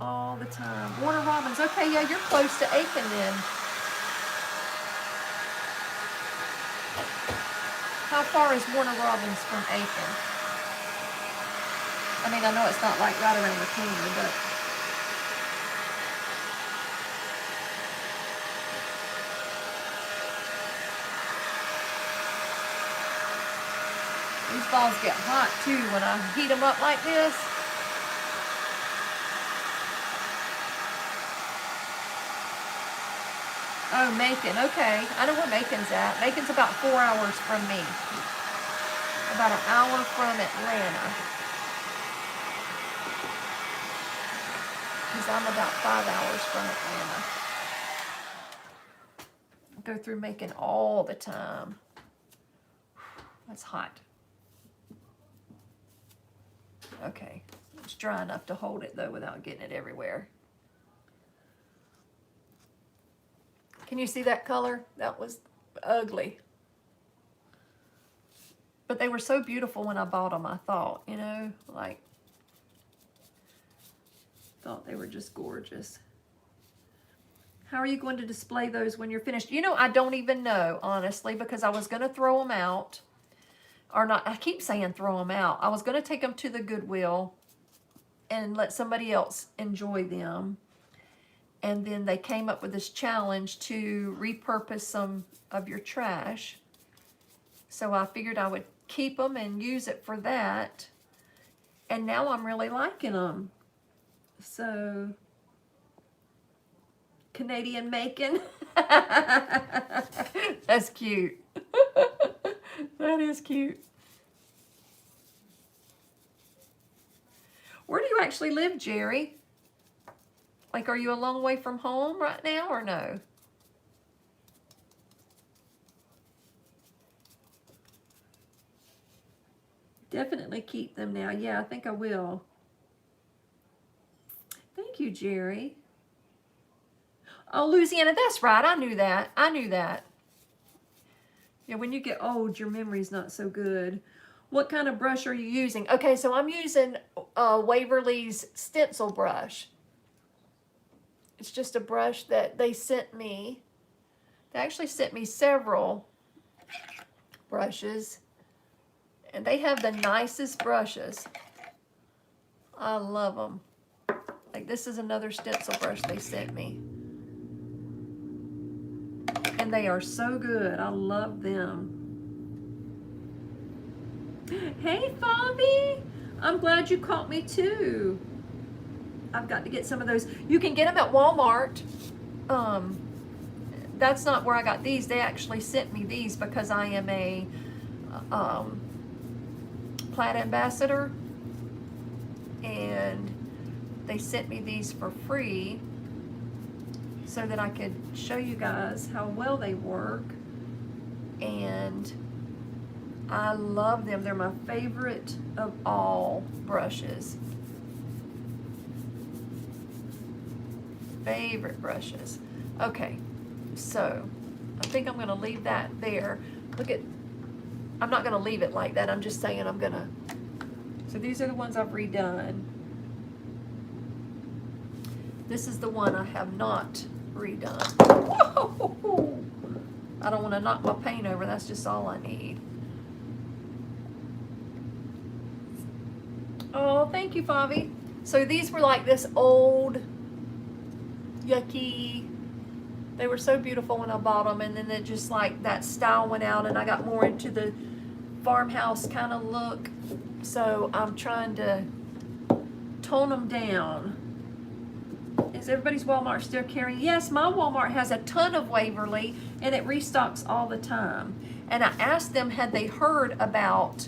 All the time. Warner Robins. Okay, yeah, you're close to Aiken then. How far is Warner Robins from Aiken? I mean, I know it's not like right around the corner, but... These balls get hot too when I heat them up like this. Oh, Macon, okay. I know where Macon's at. Macon's about 4 hours from me. About an hour from Atlanta. Because I'm about 5 hours from Atlanta. I go through Macon all the time. That's hot. Okay. It's dry enough to hold it though without getting it everywhere. Can you see that color? That was ugly. But they were so beautiful when I bought them, I thought, you know, like, thought they were just gorgeous. How are you going to display those when you're finished? You know, I don't even know, honestly, because I was going to throw them out. Or not, I keep saying throw them out. I was going to take them to the Goodwill and let somebody else enjoy them. And then they came up with this challenge to repurpose some of your trash. So I figured I would keep them and use it for that. And now I'm really liking them. So, Canadian Macon. That's cute. That is cute. Where do you actually live, Jerry? Like, are you a long way from home right now or no? Definitely keep them now. Yeah, I think I will. Thank you, Jerry. Oh, Louisiana, that's right. I knew that. I knew that. Yeah, when you get old, your memory's not so good. What kind of brush are you using? Okay, so I'm using Waverly's stencil brush. It's just a brush that they sent me. They actually sent me several brushes. And they have the nicest brushes. I love them. Like, this is another stencil brush they sent me. And they are so good. I love them. Hey, Fabi. I'm glad you caught me too. I've got to get some of those. You can get them at Walmart. That's not where I got these. They actually sent me these because I am a Plaid ambassador. And they sent me these for free so that I could show you guys how well they work. And I love them. They're my favorite of all brushes. Favorite brushes. Okay, so I think I'm gonna leave that there. Look at, I'm not gonna leave it like that. I'm just saying I'm gonna, so these are the ones I've redone. This is the one I have not redone. Whoa! I don't want to knock my paint over. That's just all I need. Oh, thank you, Favi. So these were like this old, yucky. They were so beautiful when I bought them, and then it just like that style went out, and I got more into the farmhouse kind of look. So I'm trying to tone them down. Is everybody's Walmart still carrying? Yes, my Walmart has a ton of Waverly, and it restocks all the time. And I asked them, had they heard about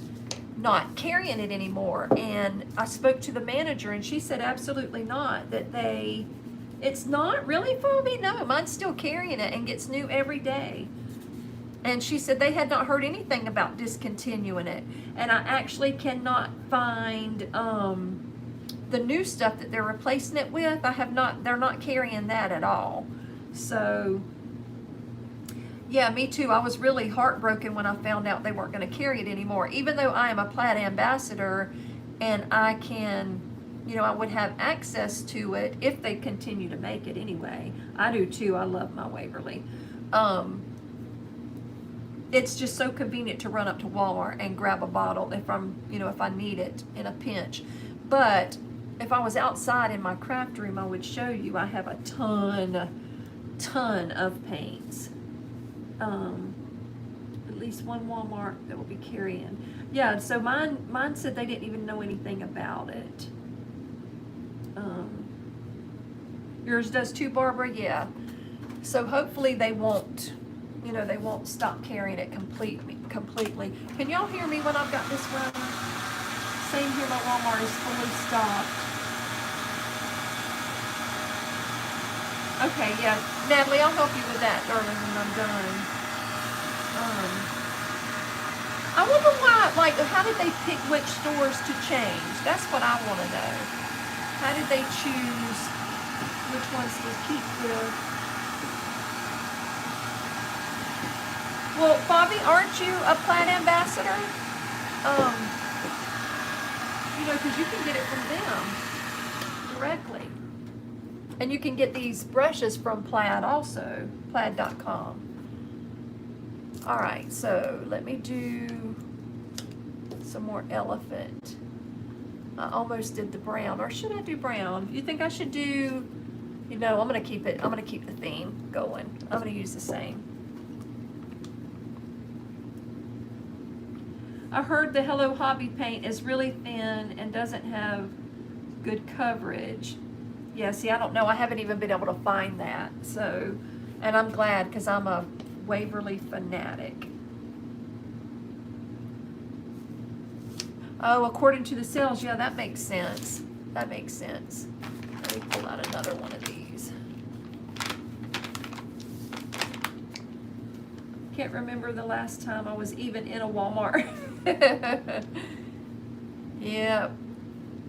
not carrying it anymore? And I spoke to the manager, and she said absolutely not. That it's not really, Phoebe. No, mine's still carrying it and gets new every day. And she said they had not heard anything about discontinuing it. And I actually cannot find the new stuff that they're replacing it with. They're not carrying that at all. So yeah, me too. I was really heartbroken when I found out they weren't going to carry it anymore. Even though I am a Plaid ambassador and I can, you know, I would have access to it if they continue to make it anyway. I do too. I love my Waverly. It's just so convenient to run up to Walmart and grab a bottle if if I need it in a pinch. But if I was outside in my craft room, I would show you I have a ton of paints. At least one Walmart that will be carrying. Yeah, so mine said they didn't even know anything about it. Yours does too, Barbara? Yeah. So hopefully they won't, they won't stop carrying it completely. Can y'all hear me when I've got this running? Same here, my Walmart is fully stocked. Okay, yeah. Natalie, I'll help you with that, darling, when I'm done. I wonder why, like, how did they pick which stores to change? That's what I want to know. How did they choose which ones to keep with? Well, Bobby, aren't you a Plaid ambassador? Because you can get it from them directly. And you can get these brushes from Plaid also, plaid.com. All right, so let me do some more elephant. I almost did the brown, or should I do brown? You think I should do, I'm gonna keep the theme going. I'm gonna use the same. I heard the Hello Hobby paint is really thin and doesn't have good coverage. Yeah, see, I don't know. I haven't even been able to find that. So, and I'm glad because I'm a Waverly fanatic. Oh, according to the sales, yeah, that makes sense. That makes sense. Let me pull out another one of these. Can't remember the last time I was even in a Walmart. Yeah.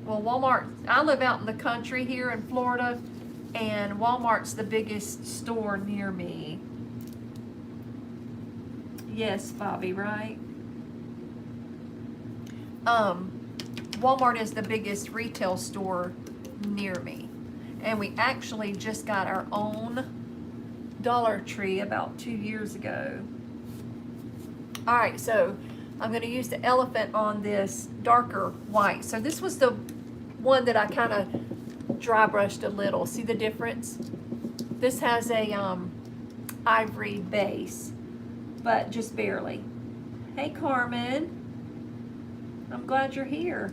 Well, Walmart, I live out in the country here in Florida, and Walmart's the biggest store near me. Yes, Bobby, right? Walmart is the biggest retail store near me. And we actually just got our own Dollar Tree about 2 years ago. All right, so I'm going to use the elephant on this darker white. So this was the one that I kind of dry brushed a little. See the difference? This has a ivory base, but just barely. Hey, Carmen. I'm glad you're here.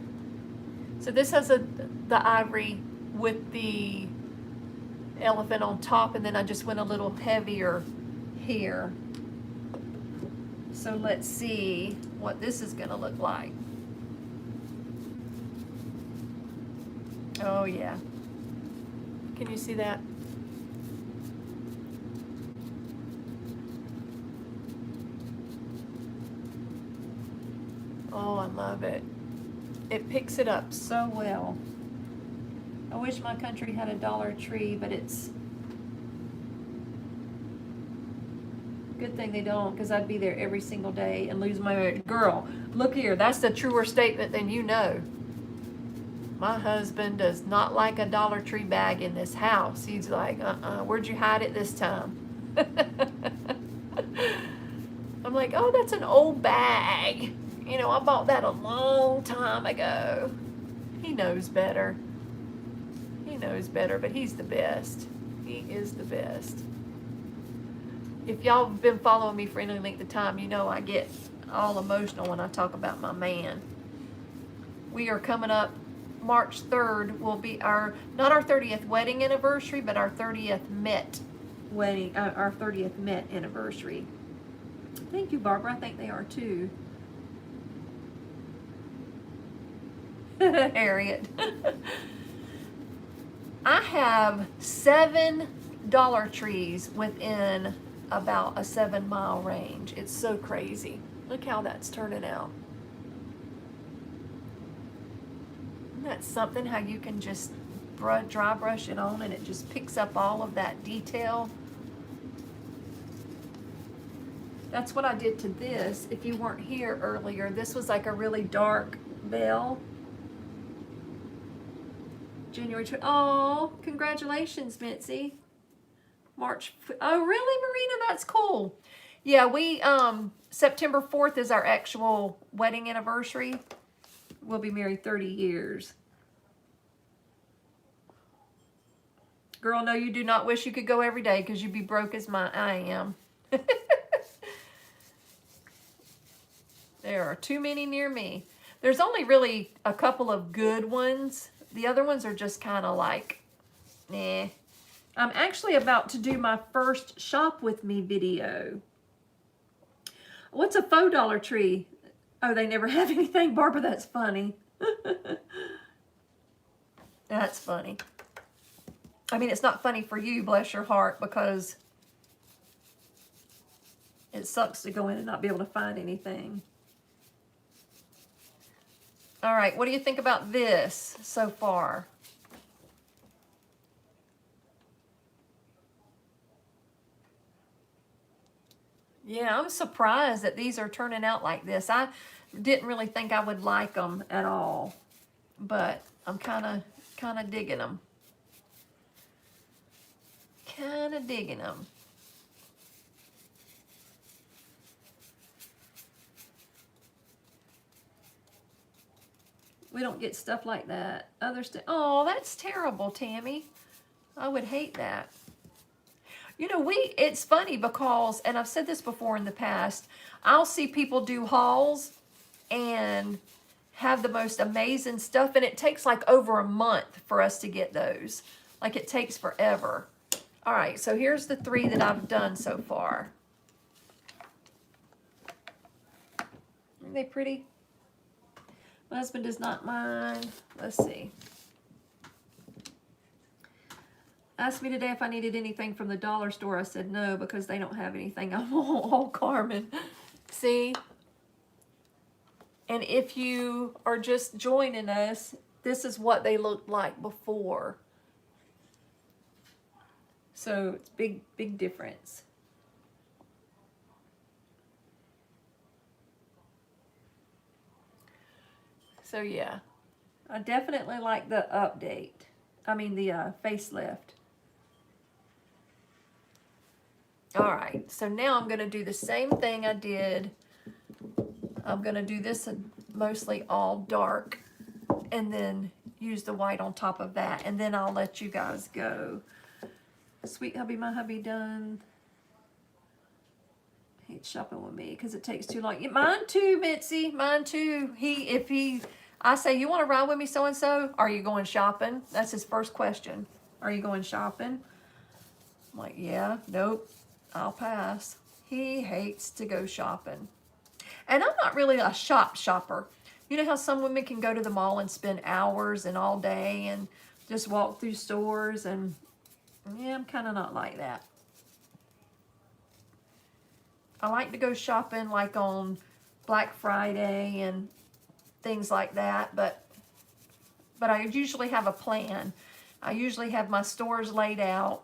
So this has the ivory with the elephant on top, and then I just went a little heavier here. So let's see what this is going to look like. Oh yeah. Can you see that? Oh, I love it. It picks it up so well. I wish my country had a Dollar Tree, but it's good thing they don't, because I'd be there every single day and lose my mind. Girl, look here. That's the truer statement than you know. My husband does not like a Dollar Tree bag in this house. He's like, where'd you hide it this time? I'm like, oh, that's an old bag. You know, I bought that a long time ago. He knows better. He knows better, but he's the best. He is the best. If y'all have been following me for any length of time, you know I get all emotional when I talk about my man. We are coming up, March 3rd will be our, not our 30th wedding anniversary, but our 30th Met wedding, our 30th Met anniversary. Thank you, Barbara. I think they are too. Harriet. I have 7 Dollar Trees within about a 7-mile range. It's so crazy. Look how that's turning out. Isn't that something, how you can just dry brush it on and it just picks up all of that detail? That's what I did to this. If you weren't here earlier, this was like a really dark bell. January 20. Oh, congratulations, Mitzi. March. Oh, really, Marina? That's cool. Yeah, we September 4th is our actual wedding anniversary. We'll be married 30 years. Girl, no, you do not wish you could go every day, because you'd be broke as I am. There are too many near me. There's only really a couple of good ones. The other ones are just kind of like, eh. I'm actually about to do my first shop with me video. What's a faux Dollar Tree? Oh, they never have anything. Barbara, that's funny. That's funny. I mean, it's not funny for you, bless your heart, because it sucks to go in and not be able to find anything. All right, what do you think about this so far? Yeah, I'm surprised that these are turning out like this. I didn't really think I would like them at all, but I'm kind of digging them. Kind of digging them. We don't get stuff like that. Other stuff. Oh, that's terrible, Tammy. I would hate that. You know, it's funny because, and I've said this before in the past, I'll see people do hauls and have the most amazing stuff, and it takes like over a month for us to get those. Like, it takes forever. All right, so here's the 3 that I've done so far. Aren't they pretty? My husband does not mind. Let's see. Asked me today if I needed anything from the dollar store. I said no, because they don't have anything I want. Oh, Carmen. See? And if you are just joining us, this is what they looked like before. So it's big difference. So yeah, I definitely like the update. I mean the facelift. All right, so now I'm gonna do the same thing I did. I'm gonna do this mostly all dark and then use the white on top of that, and then I'll let you guys go. Sweet hubby, my hubby done. He's shopping with me because it takes too long. Yeah, mine too, Mitzi. Mine too. I say, you want to ride with me, so and so? Are you going shopping? That's his first question. Are you going shopping? I'm like, yeah, nope, I'll pass. He hates to go shopping. And I'm not really a shopper. You know how some women can go to the mall and spend hours and all day and just walk through stores, and yeah, I'm kind of not like that. I like to go shopping like on Black Friday and things like that, but I usually have a plan. I usually have my stores laid out.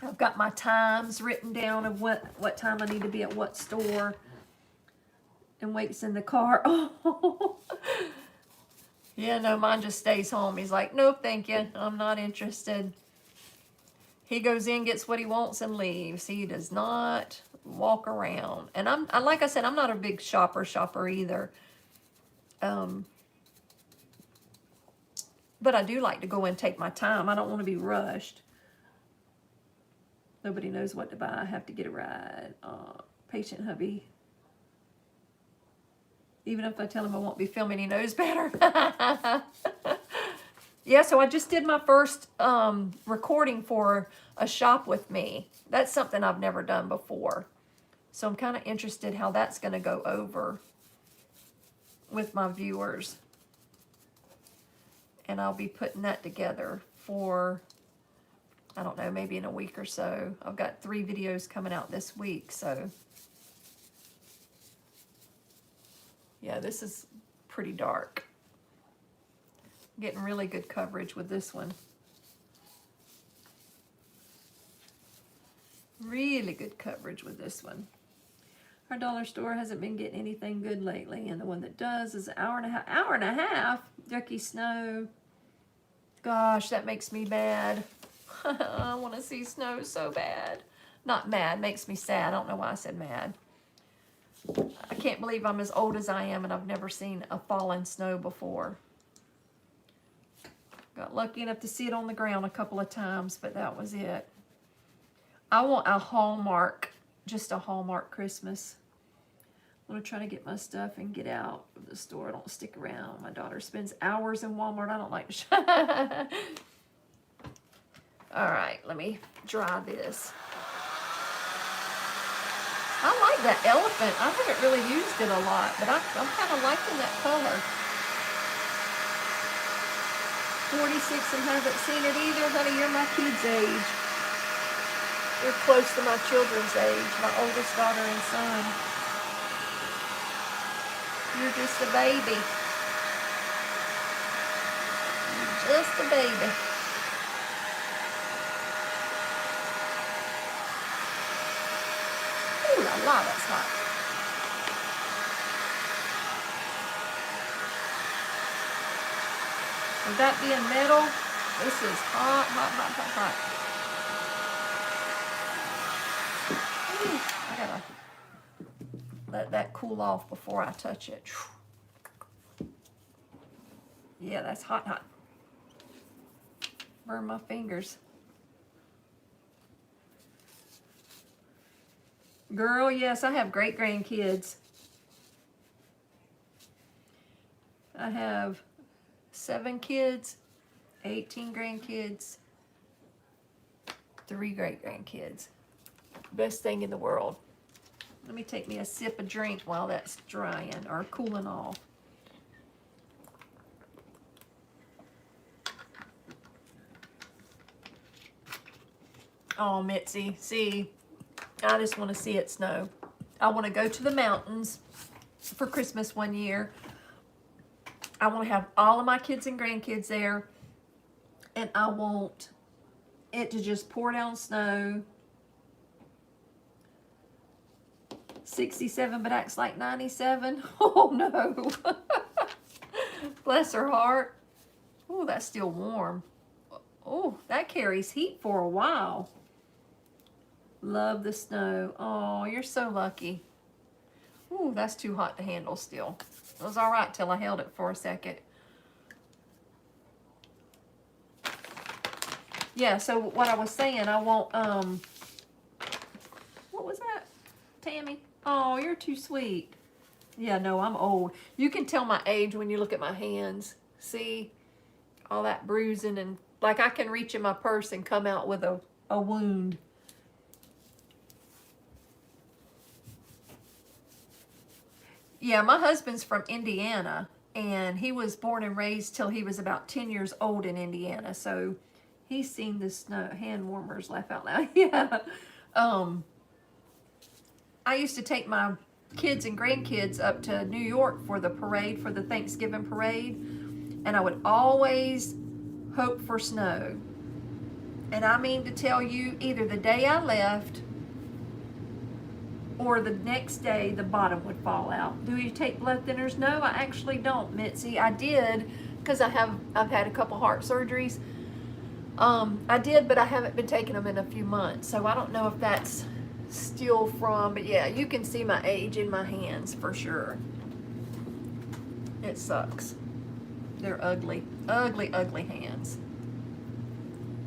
I've got my times written down of what time I need to be at what store. And waits in the car. Oh, yeah, no, mine just stays home. He's like, nope, thank you. I'm not interested. He goes in, gets what he wants, and leaves. He does not walk around. And like I said, I'm not a big shopper either. But I do like to go and take my time. I don't want to be rushed. Nobody knows what to buy. I have to get a ride. Patient hubby. Even if I tell him I won't be filming, he knows better. Yeah, so I just did my first recording for a shop with me. That's something I've never done before. So I'm kind of interested how that's going to go over with my viewers. And I'll be putting that together for, I don't know, maybe in a week or so. I've got 3 videos coming out this week, so. Yeah, this is pretty dark. Getting really good coverage with this one. Really good coverage with this one. Our dollar store hasn't been getting anything good lately, and the one that does is an hour and a half. Hour and a half? Yucky snow. Gosh, that makes me mad. I want to see snow so bad. Not mad, makes me sad. I don't know why I said mad. I can't believe I'm as old as I am and I've never seen a falling snow before. Got lucky enough to see it on the ground a couple of times, but that was it. I want a Hallmark, just a Hallmark Christmas. I'm going to try to get my stuff and get out of the store. I don't stick around. My daughter spends hours in Walmart. I don't like to shop. All right, let me dry this. I like that elephant. I haven't really used it a lot, but I'm kind of liking that color. 46 and haven't seen it either. Honey, you're my kid's age. You're close to my children's age, my oldest daughter and son. You're just a baby. You're just a baby. Ooh la la, that's hot. With that being metal, this is hot, hot, hot, hot, hot. Ooh, I gotta let that cool off before I touch it. Yeah, that's hot, hot. Burn my fingers. Girl, yes, I have great grandkids. I have 7 kids, 18 grandkids, 3 great grandkids. Best thing in the world. Let me take me a sip of drink while that's drying or cooling off. Oh, Mitzi, see, I just want to see it snow. I want to go to the mountains for Christmas one year. I want to have all of my kids and grandkids there. And I want it to just pour down snow. 67 but acts like 97. Oh no. Bless her heart. Oh, that's still warm. Oh, that carries heat for a while. Love the snow. Oh, you're so lucky. Ooh, that's too hot to handle still. It was all right till I held it for a second. Yeah, so what I was saying, I want, what was that, Tammy? Oh, you're too sweet. Yeah, no, I'm old. You can tell my age when you look at my hands. See? All that bruising and, like, I can reach in my purse and come out with a wound. Yeah, my husband's from Indiana, and he was born and raised till he was about 10 years old in Indiana, so he's seen the snow. Hand warmers, laugh out loud. Yeah. I used to take my kids and grandkids up to New York for the parade, for the Thanksgiving parade, and I would always hope for snow. And I mean to tell you, either the day I left or the next day the bottom would fall out. Do you take blood thinners? No, I actually don't, Mitzi. I did, because I've had a couple heart surgeries. I did, but I haven't been taking them in a few months, so I don't know if that's still from, but yeah, you can see my age in my hands for sure. It sucks. They're ugly, ugly, ugly hands.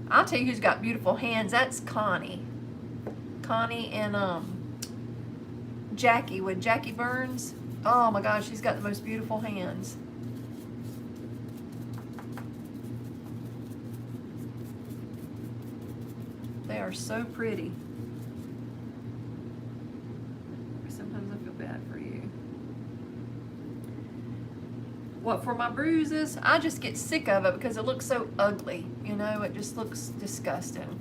I'll tell you who's got beautiful hands. That's Connie. Connie and Jackie, with Jackie Burns. Oh my gosh, she's got the most beautiful hands. They are so pretty. Sometimes I feel bad for you. What, for my bruises? I just get sick of it because it looks so ugly. You know, it just looks disgusting.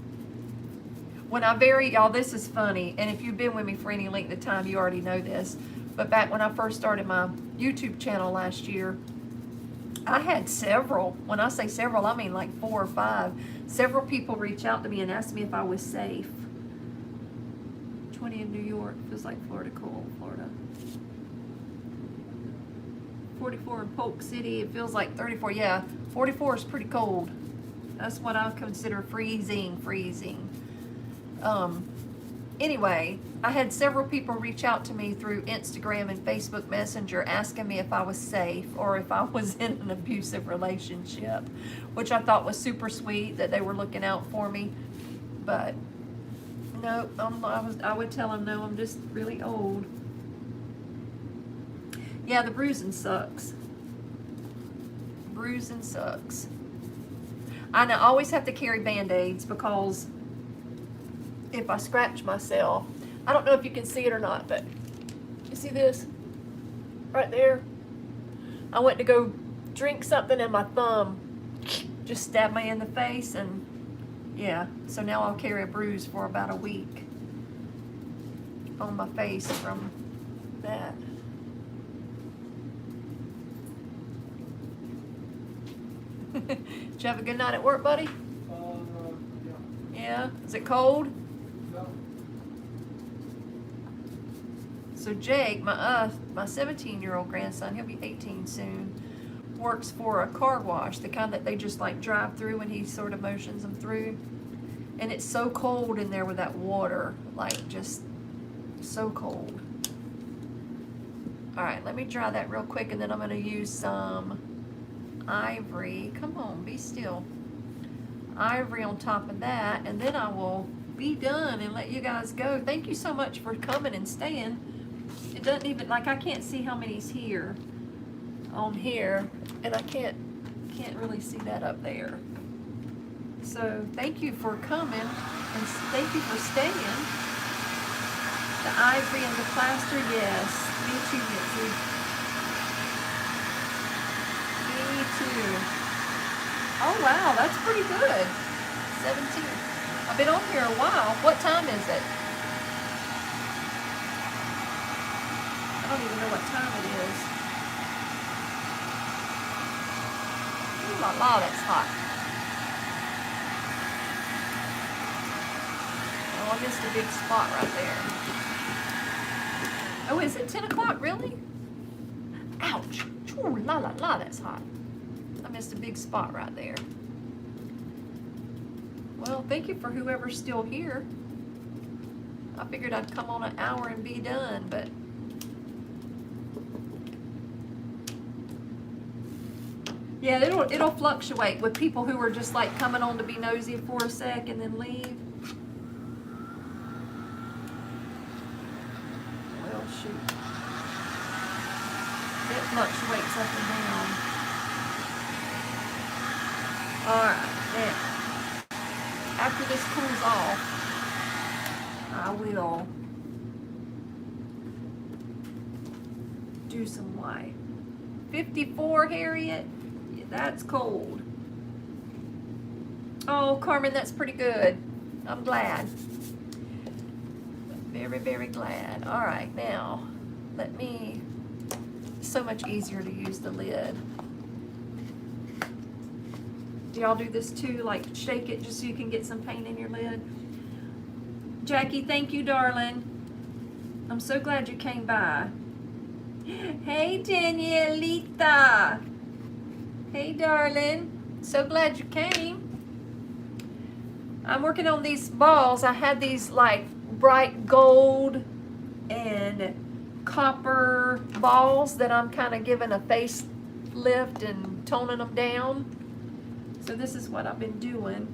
When I y'all, this is funny, and if you've been with me for any length of time, you already know this, but back when I first started my YouTube channel last year, I had several, when I say several, I mean like 4 or 5, several people reach out to me and ask me if I was safe. 20 in New York, feels like Florida, cool, Florida. 44 in Polk City, it feels like 34, yeah, 44 is pretty cold. That's what I consider freezing. Anyway, I had several people reach out to me through Instagram and Facebook Messenger asking me if I was safe or if I was in an abusive relationship, which I thought was super sweet that they were looking out for me. But no, I would tell them, no, I'm just really old. Yeah, the bruising sucks. Bruising sucks. I always have to carry Band-Aids because if I scratch myself, I don't know if you can see it or not, but you see this right there? I went to go drink something and my thumb just stabbed me in the face, and yeah, so now I'll carry a bruise for about a week on my face from that. Did you have a good night at work, buddy? Yeah. Yeah? Is it cold? No. So Jake, my 17-year-old grandson, he'll be 18 soon, works for a car wash, the kind that they just like drive through and he sort of motions them through. And it's so cold in there with that water, like just so cold. All right, let me dry that real quick, and then I'm gonna use some ivory. Come on, be still. Ivory on top of that, and then I will be done and let you guys go. Thank you so much for coming and staying. It doesn't even, like, I can't see how many's here on here, and I can't really see that up there. So thank you for coming, and thank you for staying. The ivory and the plaster, yes. Me too, Mitzi. Me too. Oh wow, that's pretty good. 17. I'm been on here a while. What time is it? I don't even know what time it is. Ooh la la, that's hot. Oh, I missed a big spot right there. Oh, is it 10 o'clock, really? Ouch. Ooh la la la, that's hot. I missed a big spot right there. Well, thank you for whoever's still here. I figured I'd come on an hour and be done, but yeah, it'll fluctuate with people who are just like coming on to be nosy for a sec and then leave. Well, shoot. It fluctuates up and down. Alright, now, after this cools off, I will do some white. 54, Harriet? Yeah, that's cold. Oh, Carmen, that's pretty good. I'm glad. Very, very glad. Alright, now, let me... So much easier to use the lid. Do y'all do this too? Like shake it just so you can get some paint in your lid? Jackie, thank you, darling. I'm so glad you came by. Hey, Danielita. Hey, darling. So glad you came. I'm working on these balls. I had these like bright gold and copper balls that I'm kind of giving a facelift and toning them down. So this is what I've been doing.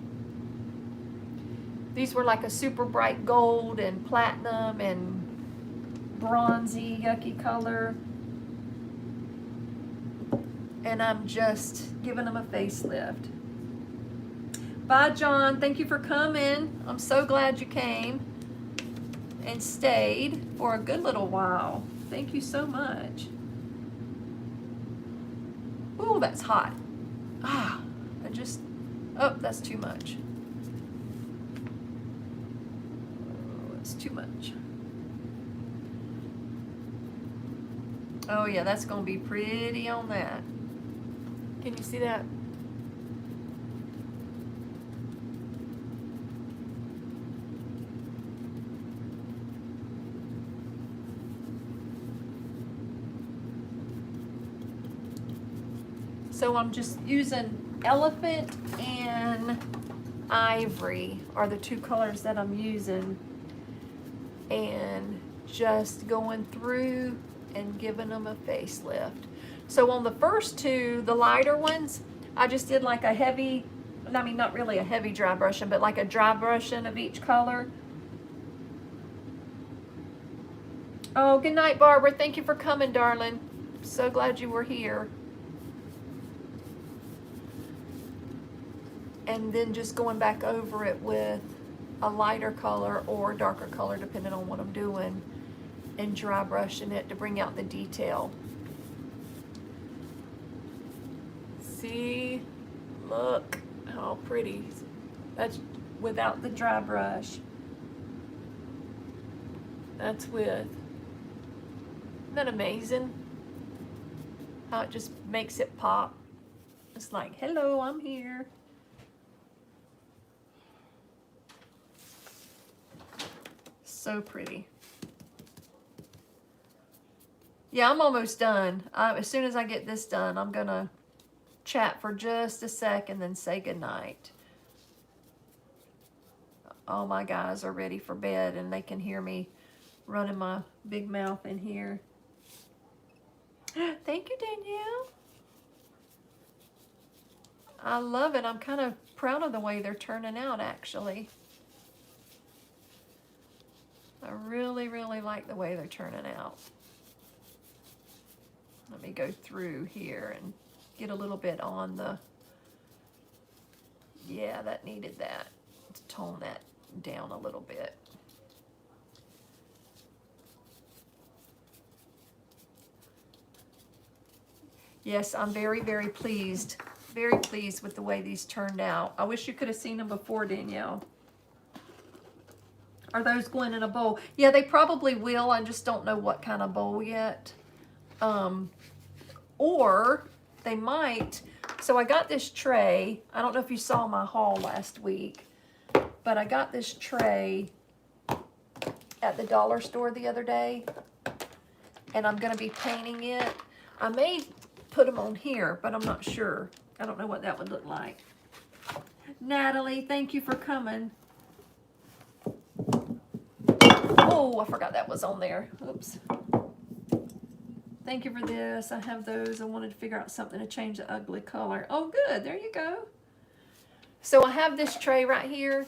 These were like a super bright gold and platinum and bronzy yucky color. And I'm just giving them a facelift. Bye, John. Thank you for coming. I'm so glad you came and stayed for a good little while. Thank you so much. Ooh, that's hot. Ah, oh, that's too much. Oh, it's too much. Oh yeah, that's gonna be pretty on that. Can you see that? So I'm just using elephant and ivory are the two colors that I'm using, and just going through and giving them a facelift. So on the first two, the lighter ones, I just did like a heavy, I mean not really a heavy dry brushing, but like a dry brushing of each color. Oh, good night, Barbara. Thank you for coming, darling. So glad you were here. And then just going back over it with a lighter color or darker color, depending on what I'm doing, and dry brushing it to bring out the detail. See, look how pretty. That's without the dry brush. That's with. Isn't that amazing? How it just makes it pop. It's like, hello, I'm here. So pretty. Yeah, I'm almost done. As soon as I get this done, I'm gonna chat for just a sec and then say goodnight. All my guys are ready for bed and they can hear me running my big mouth in here. Thank you, Danielle. I love it. I'm kind of proud of the way they're turning out, actually. I really, really like the way they're turning out. Let me go through here and get a little bit on the, yeah, that needed that, to tone that down a little bit. Yes, I'm very, very pleased with the way these turned out. I wish you could have seen them before, Danielle. Are those going in a bowl? Yeah, they probably will. I just don't know what kind of bowl yet. Or they might. So I got this tray. I don't know if you saw my haul last week, but I got this tray at the dollar store the other day, and I'm going to be painting it. I may put them on here, but I'm not sure. I don't know what that would look like. Natalie, thank you for coming. Oh, I forgot that was on there. Oops. Thank you for this. I have those. I wanted to figure out something to change the ugly color. Oh, good. There you go. So I have this tray right here.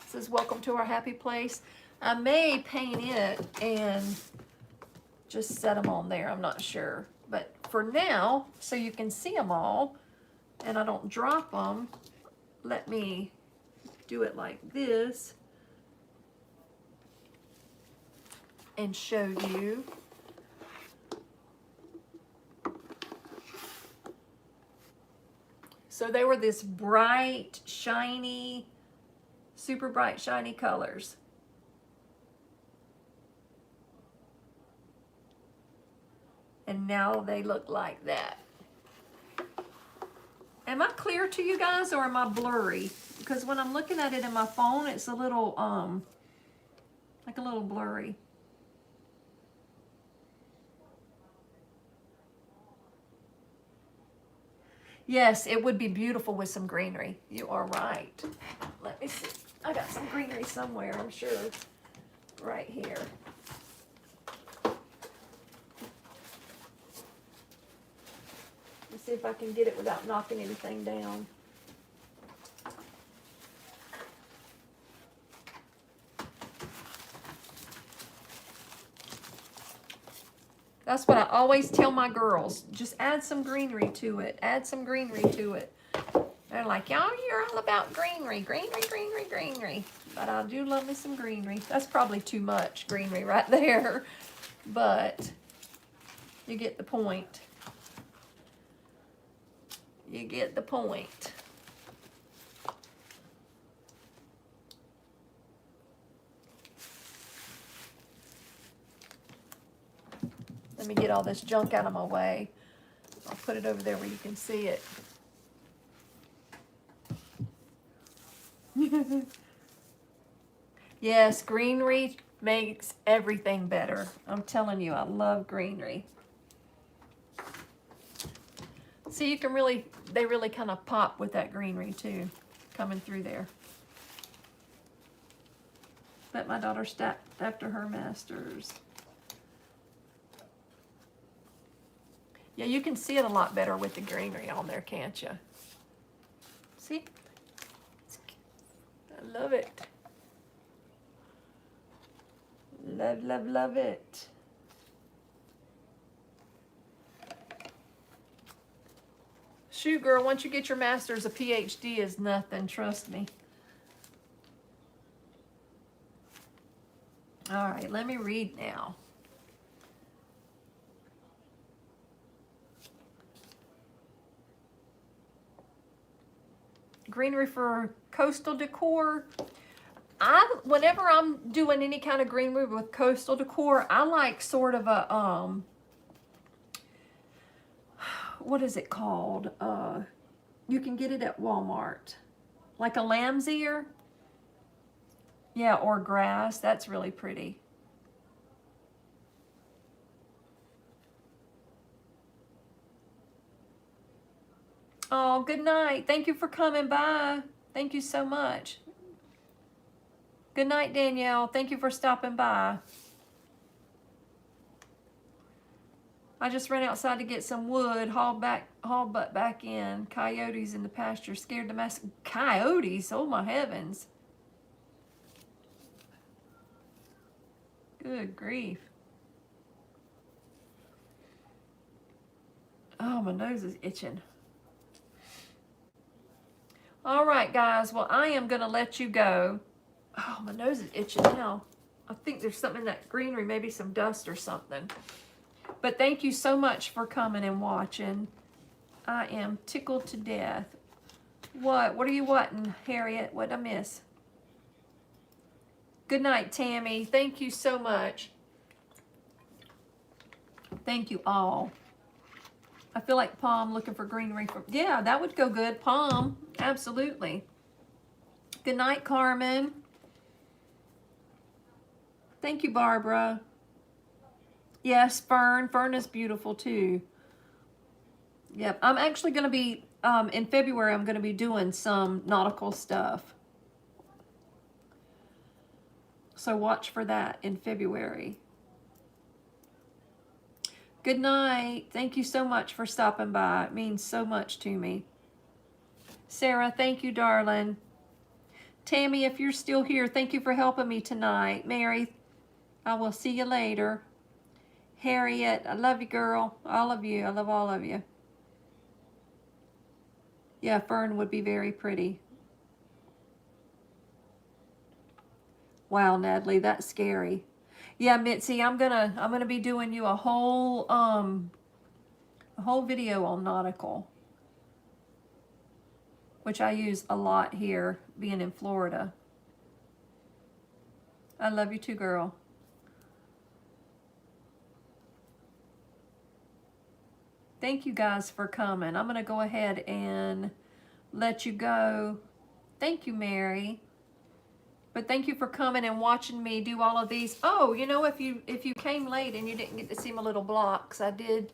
It says, welcome to our happy place. I may paint it and just set them on there. I'm not sure. But for now, so you can see them all and I don't drop them, let me do it like this and show you. So they were this bright, shiny, super bright, shiny colors. And now they look like that. Am I clear to you guys or am I blurry? Because when I'm looking at it in my phone, it's a little, like a little blurry. Yes, it would be beautiful with some greenery. You are right. Let me see. I got some greenery somewhere, I'm sure. Right here. Let's see if I can get it without knocking anything down. That's what I always tell my girls. Just add some greenery to it. Add some greenery to it. They're like, y'all, you're all about greenery. Greenery, greenery, greenery. But I do love me some greenery. That's probably too much greenery right there. But you get the point. You get the point. Let me get all this junk out of my way. I'll put it over there where you can see it. Yes, greenery makes everything better. I'm telling you, I love greenery. See, you can really, they really kind of pop with that greenery too, coming through there. Let my daughter step after her masters. Yeah, you can see it a lot better with the greenery on there, can't you? See? I love it. Love, love, love it. Shoot, girl, once you get your master's, a PhD is nothing, trust me. All right, let me read now. Greenery for coastal decor. Whenever I'm doing any kind of greenery with coastal decor, I like sort of a, what is it called? You can get it at Walmart. Like a lamb's ear. Yeah, or grass. That's really pretty. Oh, good night. Thank you for coming by. Thank you so much. Good night, Danielle. Thank you for stopping by. I just ran outside to get some wood, haul butt back in. Coyotes in the pasture, scared to mess. Coyotes? Oh my heavens. Good grief. Oh, my nose is itching. All right, guys. Well, I am going to let you go. Oh, my nose is itching now. I think there's something in that greenery, maybe some dust or something. But thank you so much for coming and watching. I am tickled to death. What? What are you wanting, Harriet? What'd I miss? Good night, Tammy. Thank you so much. Thank you all. I feel like Palm looking for greenery. Yeah, that would go good. Palm, absolutely. Good night, Carmen. Thank you, Barbara. Yes, Fern. Fern is beautiful too. Yep, I'm actually going to be, in February, I'm going to be doing some nautical stuff. So watch for that in February. Good night. Thank you so much for stopping by. It means so much to me. Sarah, thank you, darling. Tammy, if you're still here, thank you for helping me tonight. Mary, I will see you later. Harriet, I love you, girl. All of you. I love all of you. Yeah, Fern would be very pretty. Wow, Natalie, that's scary. Yeah, Mitzi, I'm gonna be doing you a whole video on nautical, which I use a lot here, being in Florida. I love you too, girl. Thank you guys for coming. I'm gonna go ahead and let you go. Thank you, Mary. But thank you for coming and watching me do all of these. Oh, you know, if you came late and you didn't get to see my little blocks, I did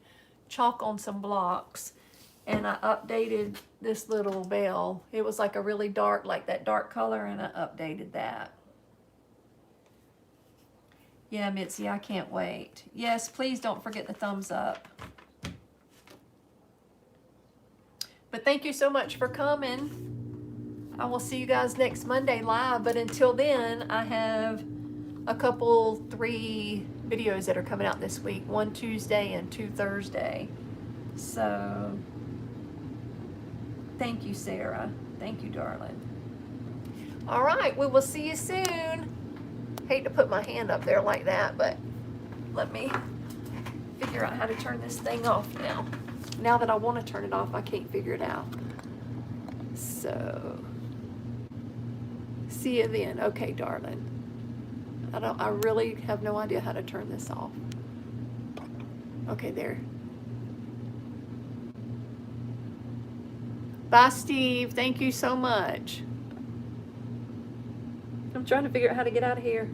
chalk on some blocks and I updated this little bell. It was like a really dark, like that dark color, and I updated that. Yeah, Mitzi, I can't wait. Yes, please don't forget the thumbs up. But thank you so much for coming. I will see you guys next Monday live, but until then, I have a couple, 3 videos that are coming out this week. 1 Tuesday and 2 Thursday. So, thank you, Sarah. Thank you, darling. All right, we will see you soon. Hate to put my hand up there like that, but let me figure out how to turn this thing off now. Now that I want to turn it off, I can't figure it out. So, see you then. Okay, darling. I really have no idea how to turn this off. Okay, there. Bye, Steve. Thank you so much. I'm trying to figure out how to get out of here.